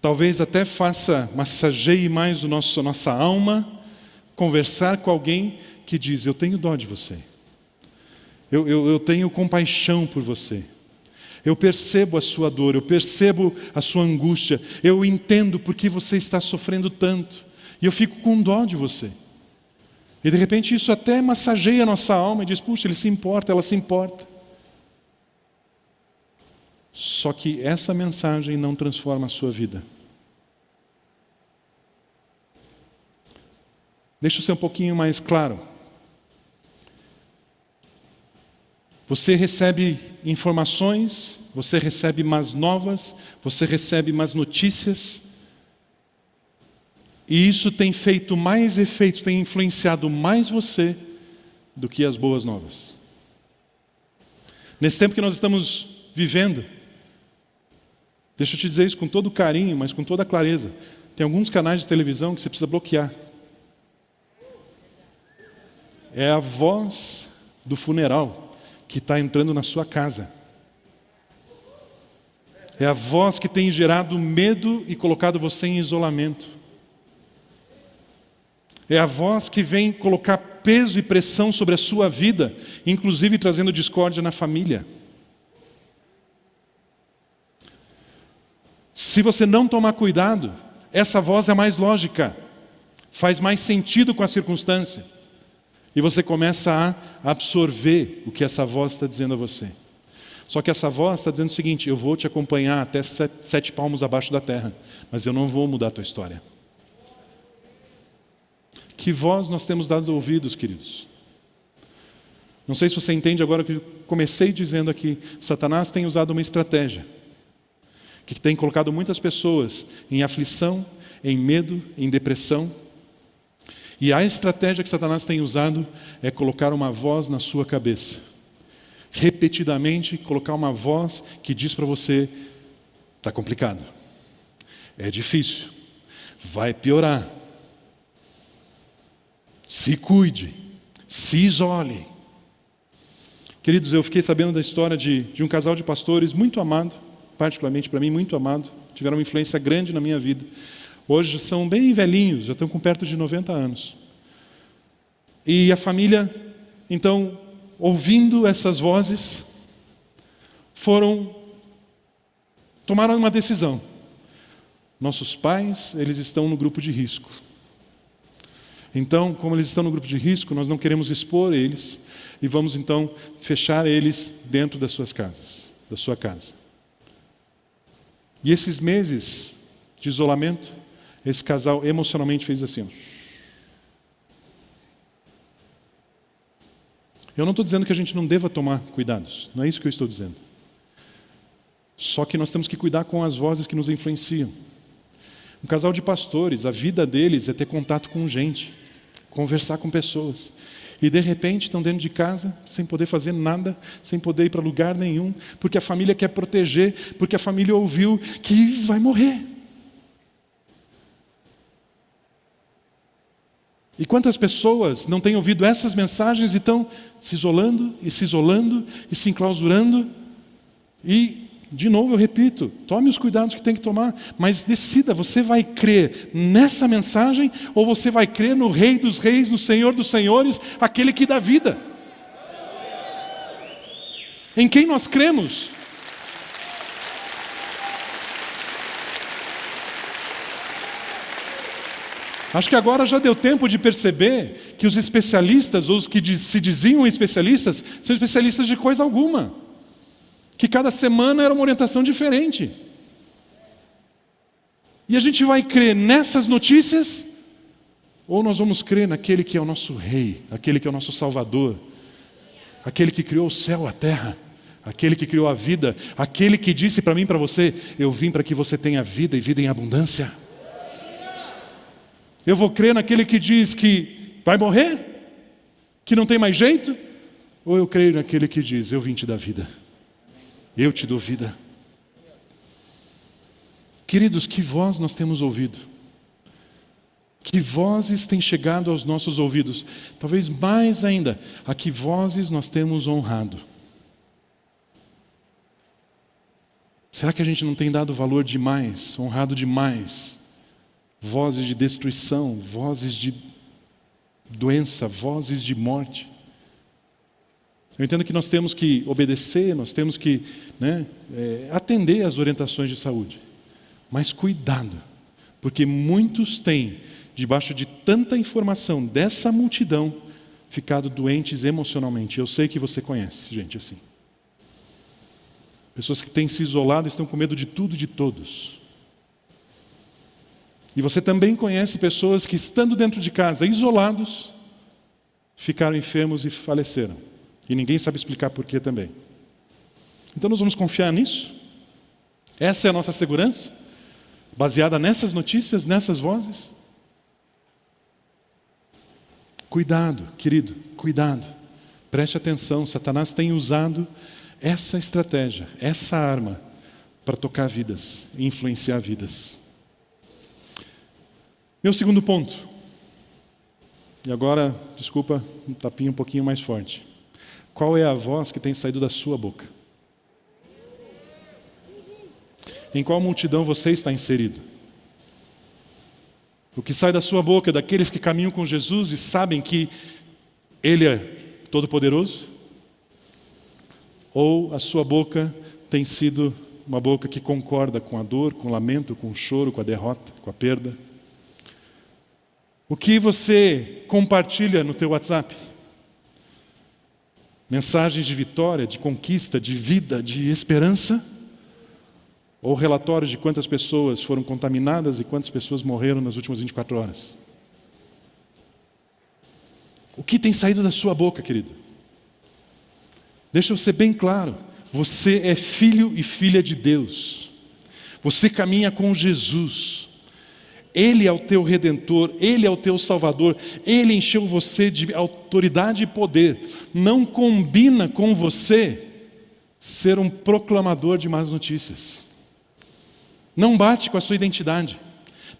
S2: talvez até massageie mais nossa alma, conversar com alguém que diz: eu tenho dó de você, eu tenho compaixão por você, eu percebo a sua dor, eu percebo a sua angústia, eu entendo por que você está sofrendo tanto, e eu fico com dó de você. E de repente isso até massageia a nossa alma e diz: puxa, ele se importa, ela se importa. Só que essa mensagem não transforma a sua vida. Deixa eu ser um pouquinho mais claro. Você recebe informações, você recebe más novas, você recebe más notícias, e isso tem feito mais efeito, tem influenciado mais você do que as boas novas. Nesse tempo que nós estamos vivendo, deixa eu te dizer isso com todo carinho, mas com toda clareza, tem alguns canais de televisão que você precisa bloquear. É a voz do funeral que está entrando na sua casa. É a voz que tem gerado medo e colocado você em isolamento. É a voz que vem colocar peso e pressão sobre a sua vida, inclusive trazendo discórdia na família. Se você não tomar cuidado, essa voz é mais lógica, faz mais sentido com a circunstância. E você começa a absorver o que essa voz está dizendo a você. Só que essa voz está dizendo o seguinte: eu vou te acompanhar até 7 palmos abaixo da terra, mas eu não vou mudar a tua história. Que voz nós temos dado ouvidos, queridos? Não sei se você entende agora o que eu comecei dizendo aqui. Satanás tem usado uma estratégia que tem colocado muitas pessoas em aflição, em medo, em depressão. E a estratégia que Satanás tem usado é colocar uma voz na sua cabeça. Repetidamente, colocar uma voz que diz para você: está complicado, é difícil, vai piorar, se cuide, se isole. Queridos, eu fiquei sabendo da história de um casal de pastores muito amado, particularmente para mim, muito amado, tiveram uma influência grande na minha vida. Hoje são bem velhinhos, já estão com perto de 90 anos. E a família, então, ouvindo essas vozes, tomaram uma decisão. Nossos pais, eles estão no grupo de risco. Então, como eles estão no grupo de risco, nós não queremos expor eles e vamos então fechar eles dentro das suas casas, da sua casa. E esses meses de isolamento, esse casal emocionalmente fez assim: ó, Eu não estou dizendo que a gente não deva tomar cuidados, não é isso que eu estou dizendo. Só que nós temos que cuidar com as vozes que nos influenciam. Um casal de pastores, a vida deles é ter contato com gente, conversar com pessoas. E de repente estão dentro de casa, sem poder fazer nada, sem poder ir para lugar nenhum, porque a família quer proteger, porque a família ouviu que vai morrer. E quantas pessoas não têm ouvido essas mensagens e estão se isolando e se enclausurando? E, de novo, eu repito, tome os cuidados que tem que tomar, mas decida, você vai crer nessa mensagem ou você vai crer no Rei dos Reis, no Senhor dos Senhores, aquele que dá vida? Em quem nós cremos? Acho que agora já deu tempo de perceber que os especialistas, ou os que se diziam especialistas, são especialistas de coisa alguma. Que cada semana era uma orientação diferente. E a gente vai crer nessas notícias, ou nós vamos crer naquele que é o nosso Rei, aquele que é o nosso Salvador, aquele que criou o céu, a terra, aquele que criou a vida, aquele que disse para mim e para você, eu vim para que você tenha vida e vida em abundância. Eu vou crer naquele que diz que vai morrer? Que não tem mais jeito? Ou eu creio naquele que diz, eu vim te dar vida. Eu te dou vida. Queridos, que voz nós temos ouvido? Que vozes têm chegado aos nossos ouvidos? Talvez mais ainda, a que vozes nós temos honrado? Será que a gente não tem dado valor demais, honrado demais? Vozes de destruição, vozes de doença, vozes de morte. Eu entendo que nós temos que obedecer, nós temos que atender às orientações de saúde. Mas cuidado, porque muitos têm, debaixo de tanta informação dessa multidão, ficado doentes emocionalmente. Eu sei que você conhece gente assim. Pessoas que têm se isolado, estão com medo de tudo e de todos. E você também conhece pessoas que, estando dentro de casa, isolados, ficaram enfermos e faleceram. E ninguém sabe explicar por quê também. Então nós vamos confiar nisso? Essa é a nossa segurança? Baseada nessas notícias, nessas vozes? Cuidado, querido, cuidado. Preste atenção, Satanás tem usado essa estratégia, essa arma, para tocar vidas e influenciar vidas. Meu segundo ponto, e agora, desculpa, um tapinha um pouquinho mais forte. Qual é a voz que tem saído da sua boca? Em qual multidão você está inserido? O que sai da sua boca é daqueles que caminham com Jesus e sabem que Ele é todo-poderoso? Ou a sua boca tem sido uma boca que concorda com a dor, com o lamento, com o choro, com a derrota, com a perda? O que você compartilha no teu WhatsApp? Mensagens de vitória, de conquista, de vida, de esperança? Ou relatórios de quantas pessoas foram contaminadas e quantas pessoas morreram nas últimas 24 horas? O que tem saído da sua boca, querido? Deixa eu ser bem claro. Você é filho e filha de Deus. Você caminha com Jesus. Ele é o teu Redentor, Ele é o teu Salvador, Ele encheu você de autoridade e poder. Não combina com você ser um proclamador de más notícias. Não bate com a sua identidade.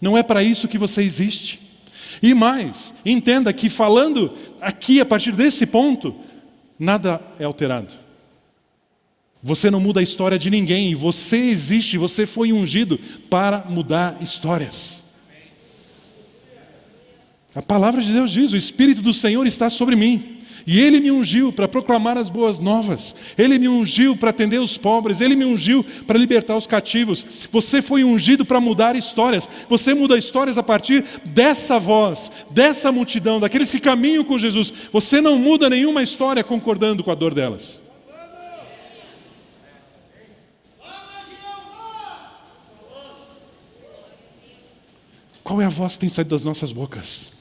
S2: Não é para isso que você existe. E mais, entenda que falando aqui a partir desse ponto, nada é alterado. Você não muda a história de ninguém, você existe, você foi ungido para mudar histórias. A palavra de Deus diz, o Espírito do Senhor está sobre mim. E Ele me ungiu para proclamar as boas novas. Ele me ungiu para atender os pobres. Ele me ungiu para libertar os cativos. Você foi ungido para mudar histórias. Você muda histórias a partir dessa voz, dessa multidão, daqueles que caminham com Jesus. Você não muda nenhuma história concordando com a dor delas. Qual é a voz que tem saído das nossas bocas?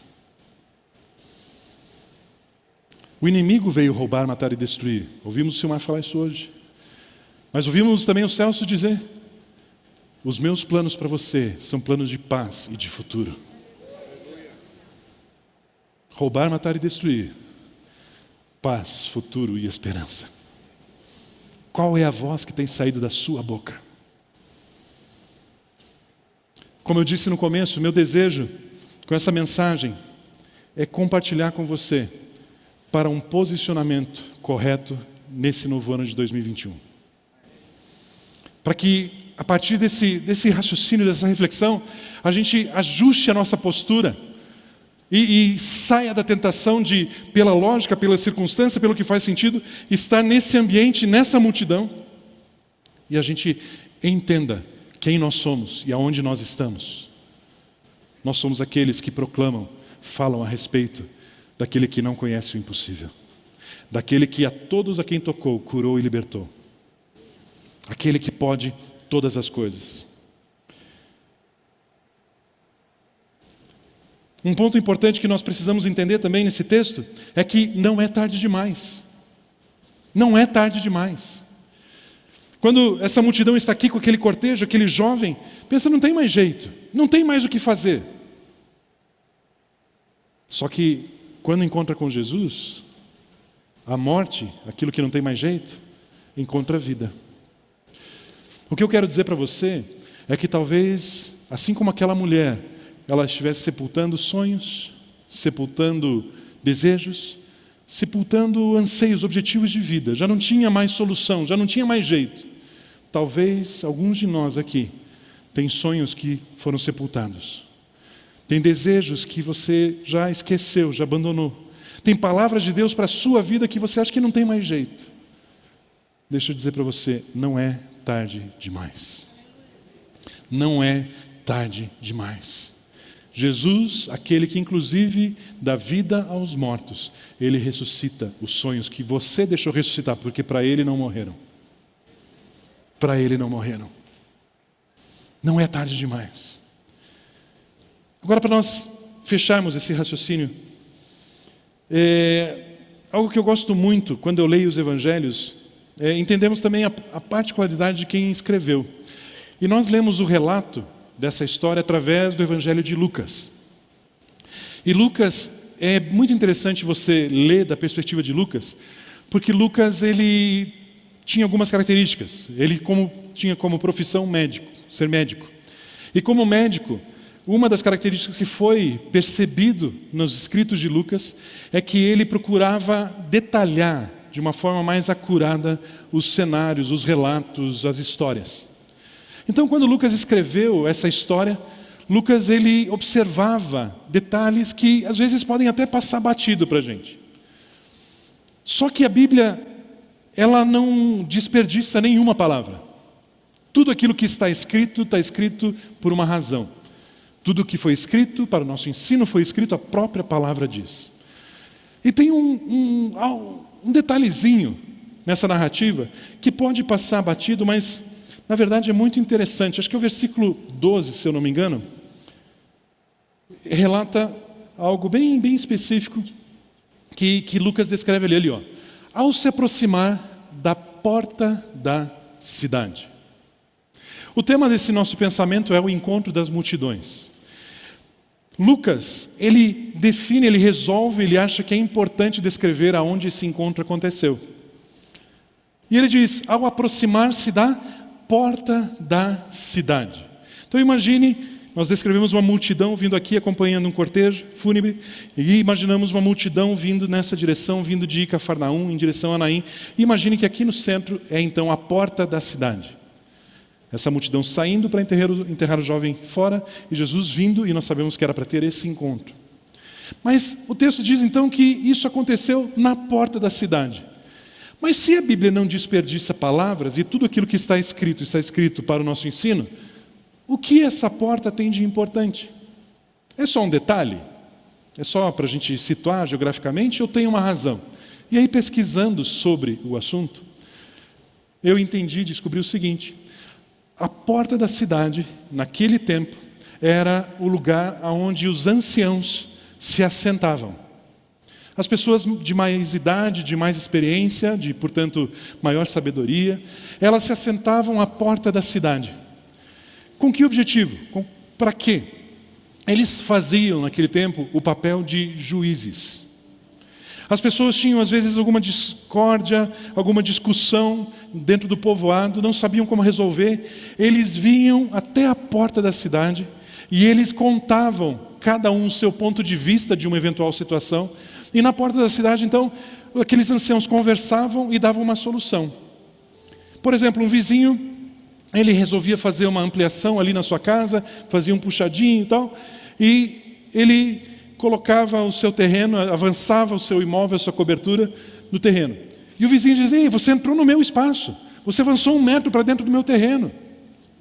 S2: O inimigo veio roubar, matar e destruir. Ouvimos o Silmar falar isso hoje. Mas ouvimos também o Celso dizer: os meus planos para você são planos de paz e de futuro. Roubar, matar e destruir. Paz, futuro e esperança. Qual é a voz que tem saído da sua boca? Como eu disse no começo, meu desejo com essa mensagem é compartilhar com você para um posicionamento correto nesse novo ano de 2021. Para que, a partir desse raciocínio, dessa reflexão, a gente ajuste a nossa postura e saia da tentação de, pela lógica, pela circunstância, pelo que faz sentido, estar nesse ambiente, nessa multidão, e a gente entenda quem nós somos e aonde nós estamos. Nós somos aqueles que proclamam, falam a respeito daquele que não conhece o impossível, daquele que a todos a quem tocou, curou e libertou, aquele que pode todas as coisas. Um ponto importante que nós precisamos entender também nesse texto é que não é tarde demais. Não é tarde demais. Quando essa multidão está aqui com aquele cortejo, aquele jovem, pensa, não tem mais jeito, não tem mais o que fazer. Só que quando encontra com Jesus, a morte, aquilo que não tem mais jeito, encontra a vida. O que eu quero dizer para você é que talvez, assim como aquela mulher, ela estivesse sepultando sonhos, sepultando desejos, sepultando anseios, objetivos de vida. Já não tinha mais solução, já não tinha mais jeito. Talvez alguns de nós aqui têm sonhos que foram sepultados. Tem desejos que você já esqueceu, já abandonou. Tem palavras de Deus para a sua vida que você acha que não tem mais jeito. Deixa eu dizer para você, não é tarde demais. Não é tarde demais. Jesus, aquele que inclusive dá vida aos mortos, Ele ressuscita os sonhos que você deixou ressuscitar, porque para Ele não morreram. Para Ele não morreram. Não é tarde demais. Agora, para nós fecharmos esse raciocínio, algo que eu gosto muito quando eu leio os evangelhos, entendemos também a particularidade de quem escreveu. E nós lemos o relato dessa história através do Evangelho de Lucas. E Lucas, é muito interessante você ler da perspectiva de Lucas, porque Lucas, ele tinha algumas características. Ele tinha como profissão ser médico. E como médico, uma das características que foi percebido nos escritos de Lucas é que ele procurava detalhar de uma forma mais acurada os cenários, os relatos, as histórias. Então, quando Lucas escreveu essa história, Lucas ele observava detalhes que às vezes podem até passar batido para a gente. Só que a Bíblia, ela não desperdiça nenhuma palavra. Tudo aquilo que está escrito por uma razão. Tudo que foi escrito para o nosso ensino foi escrito, a própria palavra diz. E tem um detalhezinho nessa narrativa que pode passar batido, mas na verdade é muito interessante. Acho que é o versículo 12, se eu não me engano, relata algo bem específico que Lucas descreve ali, ó. Ao se aproximar da porta da cidade. O tema desse nosso pensamento é o encontro das multidões. Lucas, ele define, ele resolve, ele acha que é importante descrever aonde esse encontro aconteceu. E ele diz, ao aproximar-se da porta da cidade. Então imagine, nós descrevemos uma multidão vindo aqui acompanhando um cortejo fúnebre, e imaginamos uma multidão vindo nessa direção, vindo de Cafarnaum em direção a Naim. E imagine que aqui no centro é então a porta da cidade. Essa multidão saindo para enterrar o jovem fora, e Jesus vindo, e nós sabemos que era para ter esse encontro. Mas o texto diz então que isso aconteceu na porta da cidade. Mas se a Bíblia não desperdiça palavras, e tudo aquilo que está escrito para o nosso ensino, o que essa porta tem de importante? É só um detalhe? É só para a gente situar geograficamente, ou tem uma razão? E aí, pesquisando sobre o assunto, eu descobri o seguinte: a porta da cidade, naquele tempo, era o lugar onde os anciãos se assentavam. As pessoas de mais idade, de mais experiência, de, portanto, maior sabedoria, elas se assentavam à porta da cidade. Com que objetivo? Para quê? Eles faziam, naquele tempo, o papel de juízes. As pessoas tinham, às vezes, alguma discórdia, alguma discussão dentro do povoado, não sabiam como resolver. Eles vinham até a porta da cidade e eles contavam, cada um, o seu ponto de vista de uma eventual situação. E na porta da cidade, então, aqueles anciãos conversavam e davam uma solução. Por exemplo, um vizinho, ele resolvia fazer uma ampliação ali na sua casa, fazia um puxadinho e tal, e ele colocava o seu terreno, avançava o seu imóvel, a sua cobertura no terreno. E o vizinho dizia: ei, você entrou no meu espaço, você avançou 1 metro para dentro do meu terreno,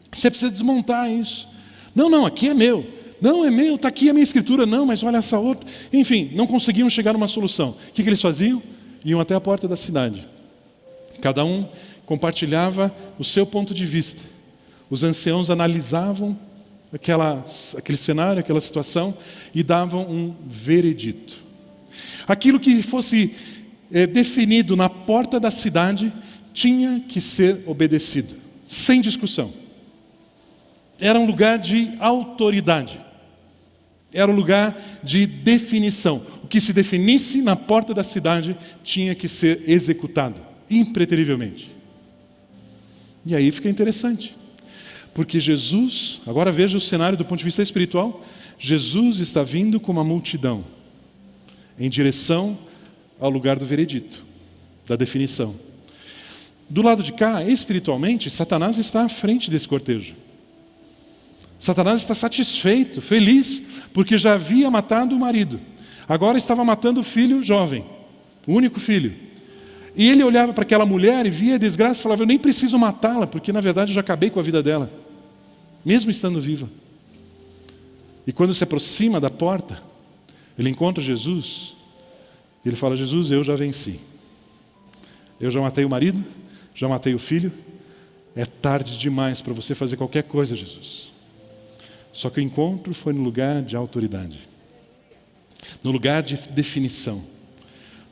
S2: você precisa desmontar isso. Não, aqui é meu. Não, é meu, está aqui a minha escritura. Não, mas olha essa outra. Enfim, não conseguiam chegar a uma solução. O que eles faziam? Iam até a porta da cidade. Cada um compartilhava o seu ponto de vista. Os anciãos analisavam aquele cenário, aquela situação, e davam um veredito. Aquilo que fosse definido na porta da cidade tinha que ser obedecido, sem discussão. Era um lugar de autoridade. Era um lugar de definição. O que se definisse na porta da cidade tinha que ser executado, impreterivelmente. E aí fica interessante. Porque Jesus, agora veja o cenário do ponto de vista espiritual, Jesus está vindo com uma multidão em direção ao lugar do veredito, da definição. Do lado de cá, espiritualmente, Satanás está à frente desse cortejo. Satanás está satisfeito, feliz, porque já havia matado o marido. Agora estava matando o filho jovem, o único filho. E ele olhava para aquela mulher e via a desgraça e falava: eu nem preciso matá-la, porque na verdade eu já acabei com a vida dela, mesmo estando viva. E quando se aproxima da porta, ele encontra Jesus, e ele fala: Jesus, eu já venci. Eu já matei o marido, já matei o filho, é tarde demais para você fazer qualquer coisa, Jesus. Só que o encontro foi no lugar de autoridade, no lugar de definição,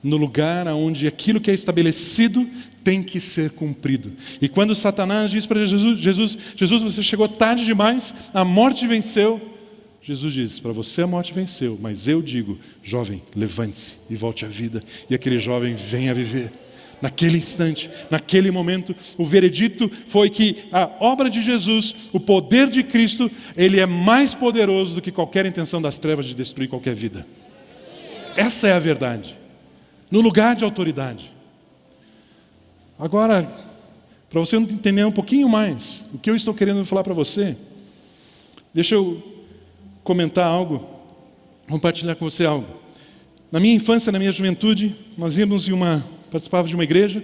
S2: no lugar onde aquilo que é estabelecido tem que ser cumprido. E quando Satanás diz para Jesus, você chegou tarde demais, a morte venceu. Jesus diz: para você a morte venceu, mas eu digo: jovem, levante-se e volte à vida. E aquele jovem vem a viver. Naquele instante, naquele momento, o veredito foi que a obra de Jesus, o poder de Cristo, ele é mais poderoso do que qualquer intenção das trevas de destruir qualquer vida. Essa é a verdade. No lugar de autoridade. Agora, para você entender um pouquinho mais o que eu estou querendo falar para você, deixa eu comentar algo, compartilhar com você algo. Na minha infância, na minha juventude, nós participávamos de uma igreja,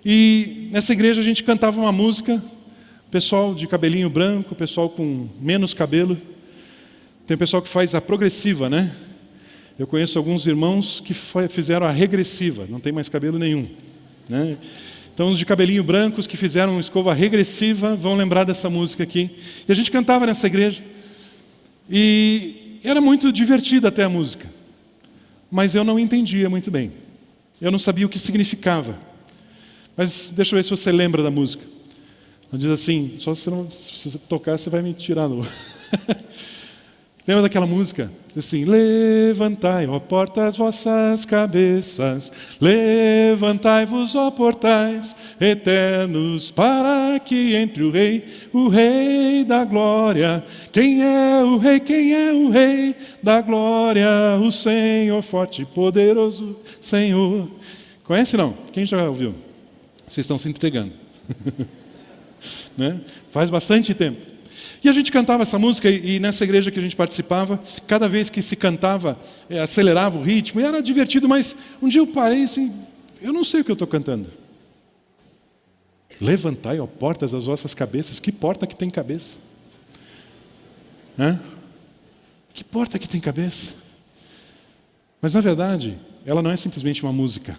S2: e nessa igreja a gente cantava uma música, pessoal de cabelinho branco, pessoal com menos cabelo, tem pessoal que faz a progressiva, né? Eu conheço alguns irmãos que fizeram a regressiva, não tem mais cabelo nenhum, né? Então os de cabelinho brancos que fizeram escova regressiva vão lembrar dessa música aqui. E a gente cantava nessa igreja, e era muito divertida até a música, mas eu não entendia muito bem. Eu não sabia o que significava. Mas deixa eu ver se você lembra da música. Ela diz assim: só se você tocar, você vai me tirar do... Lembra daquela música? Diz assim: levantai, ó portas, vossas cabeças, levantai-vos, ó portais eternos, para que entre o Rei da glória. Quem é o Rei? Quem é o Rei da glória? O Senhor forte e poderoso, Senhor. Conhece não? Quem já ouviu? Vocês estão se entregando. Né? Faz bastante tempo. E a gente cantava essa música, e nessa igreja que a gente participava, cada vez que se cantava, acelerava o ritmo, e era divertido, mas um dia eu parei assim, eu não sei o que eu estou cantando. Levantai, ó portas, as vossas cabeças. Que porta que tem cabeça? Que porta que tem cabeça? Mas na verdade, ela não é simplesmente uma música.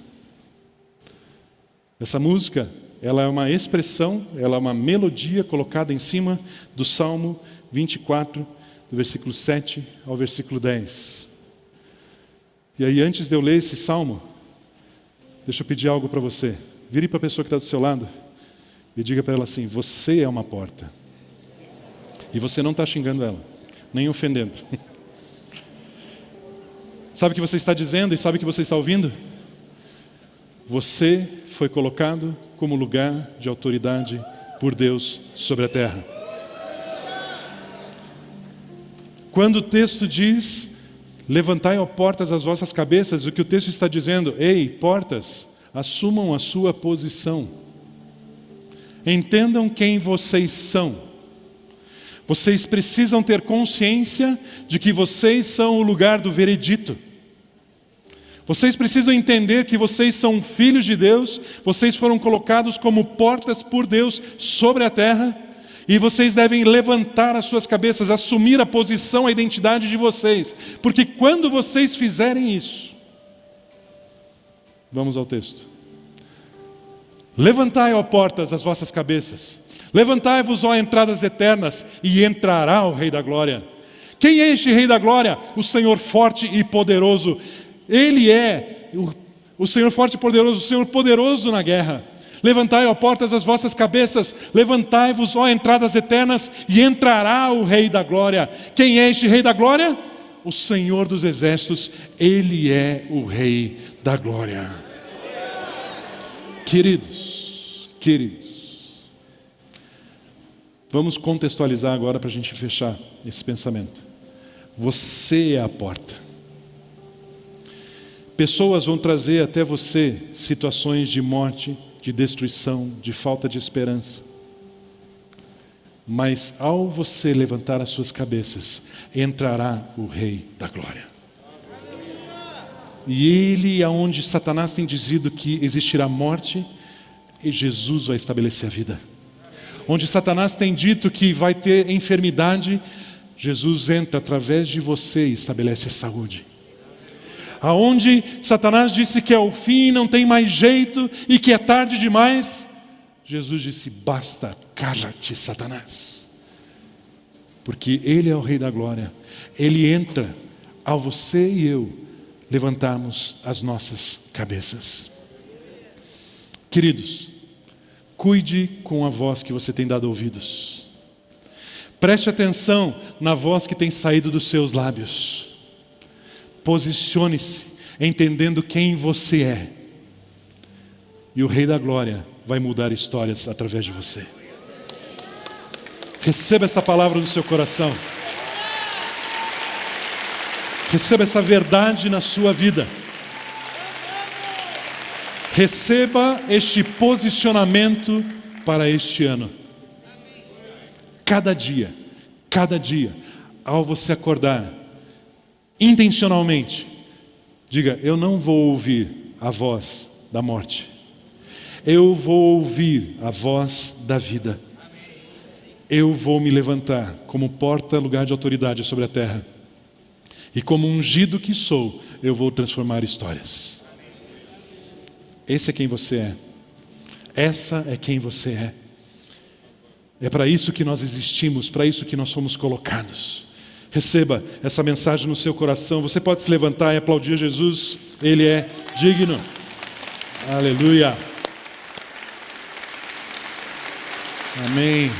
S2: Essa música, ela é uma expressão, ela é uma melodia colocada em cima do Salmo 24, do versículo 7 ao versículo 10. E aí, antes de eu ler esse salmo, deixa eu pedir algo para você. Vire para a pessoa que está do seu lado e diga para ela assim: você é uma porta. E você não está xingando ela, nem ofendendo. Sabe o que você está dizendo e sabe o que você está ouvindo? Você foi colocado como lugar de autoridade por Deus sobre a terra. Quando o texto diz: levantai, ó portas, as vossas cabeças, o que o texto está dizendo: ei, portas, assumam a sua posição. Entendam quem vocês são. Vocês precisam ter consciência de que vocês são o lugar do veredito. Vocês precisam entender que vocês são filhos de Deus, vocês foram colocados como portas por Deus sobre a terra, e vocês devem levantar as suas cabeças, assumir a posição, a identidade de vocês, porque quando vocês fizerem isso, vamos ao texto. Levantai, ó portas, as vossas cabeças. Levantai-vos, ó entradas eternas, e entrará o Rei da Glória. Quem é este Rei da Glória? O Senhor forte e poderoso. Ele é o Senhor forte e poderoso, o Senhor poderoso na guerra. Levantai, ó portas, as vossas cabeças. Levantai-vos, ó entradas eternas, e entrará o Rei da Glória. Quem é este Rei da Glória? O Senhor dos Exércitos. Ele é o Rei da Glória. Queridos, vamos contextualizar agora para a gente fechar esse pensamento. Você é a porta. Pessoas vão trazer até você situações de morte, de destruição, de falta de esperança. Mas ao você levantar as suas cabeças, entrará o Rei da Glória. E ele, aonde Satanás tem dizido que existirá morte, e Jesus vai estabelecer a vida. Onde Satanás tem dito que vai ter enfermidade, Jesus entra através de você e estabelece a saúde. Aonde Satanás disse que é o fim, não tem mais jeito e que é tarde demais, Jesus disse: basta, cala-te, Satanás. Porque Ele é o Rei da Glória. Ele entra ao você e eu levantarmos as nossas cabeças. Queridos, cuide com a voz que você tem dado ouvidos. Preste atenção na voz que tem saído dos seus lábios. Posicione-se, entendendo quem você é. E o Rei da Glória vai mudar histórias através de você. Receba essa palavra no seu coração. Receba essa verdade na sua vida. Receba este posicionamento para este ano. Cada dia, ao você acordar, intencionalmente, diga: eu não vou ouvir a voz da morte. Eu vou ouvir a voz da vida. Eu vou me levantar como porta, lugar de autoridade sobre a terra. E como ungido que sou, eu vou transformar histórias. Esse é quem você é. Essa é quem você é. É para isso que nós existimos, para isso que nós somos colocados. Receba essa mensagem no seu coração. Você pode se levantar e aplaudir Jesus. Ele é digno. Aleluia. Amém.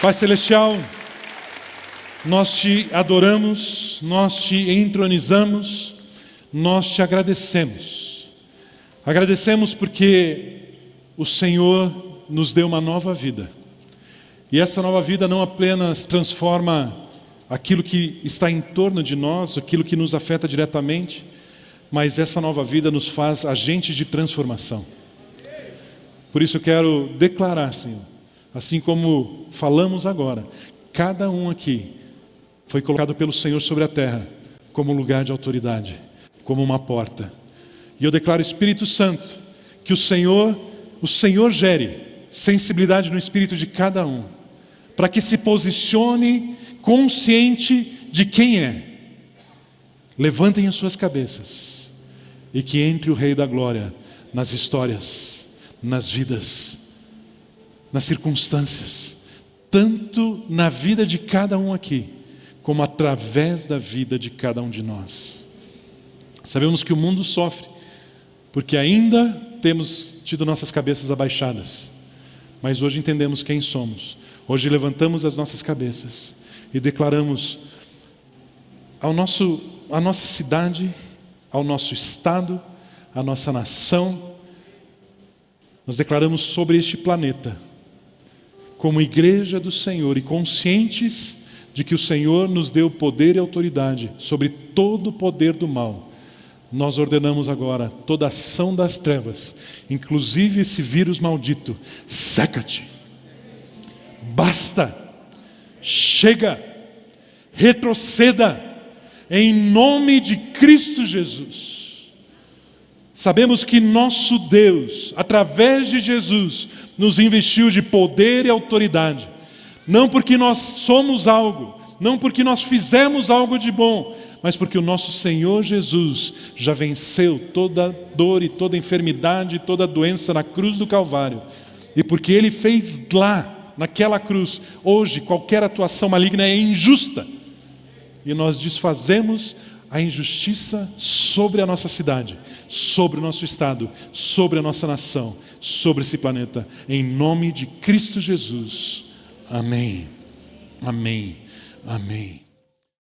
S2: Pai Celestial, nós te adoramos, nós te entronizamos, nós te agradecemos. Agradecemos porque o Senhor nos deu uma nova vida. E essa nova vida não apenas transforma aquilo que está em torno de nós, aquilo que nos afeta diretamente, mas essa nova vida nos faz agentes de transformação. Por isso eu quero declarar, Senhor, assim como falamos agora, cada um aqui foi colocado pelo Senhor sobre a terra como um lugar de autoridade, como uma porta. E eu declaro, Espírito Santo, que o Senhor gere sensibilidade no espírito de cada um, para que se posicione consciente de quem é. Levantem as suas cabeças e que entre o Rei da Glória nas histórias, nas vidas, nas circunstâncias, tanto na vida de cada um aqui, como através da vida de cada um de nós. Sabemos que o mundo sofre, porque ainda temos tido nossas cabeças abaixadas. Mas hoje entendemos quem somos. Hoje levantamos as nossas cabeças e declaramos à nossa cidade, ao nosso estado, à nossa nação. Nós declaramos sobre este planeta, como igreja do Senhor e conscientes de que o Senhor nos deu poder e autoridade sobre todo o poder do mal. Nós ordenamos agora toda ação das trevas, inclusive esse vírus maldito, seca-te, basta, chega, retroceda, em nome de Cristo Jesus. Sabemos que nosso Deus, através de Jesus, nos investiu de poder e autoridade, não porque nós somos algo, não porque nós fizemos algo de bom, mas porque o nosso Senhor Jesus já venceu toda dor e toda enfermidade e toda doença na cruz do Calvário. E porque Ele fez lá, naquela cruz, hoje qualquer atuação maligna é injusta. E nós desfazemos a injustiça sobre a nossa cidade, sobre o nosso estado, sobre a nossa nação, sobre esse planeta. Em nome de Cristo Jesus. Amém. Amém. Amém.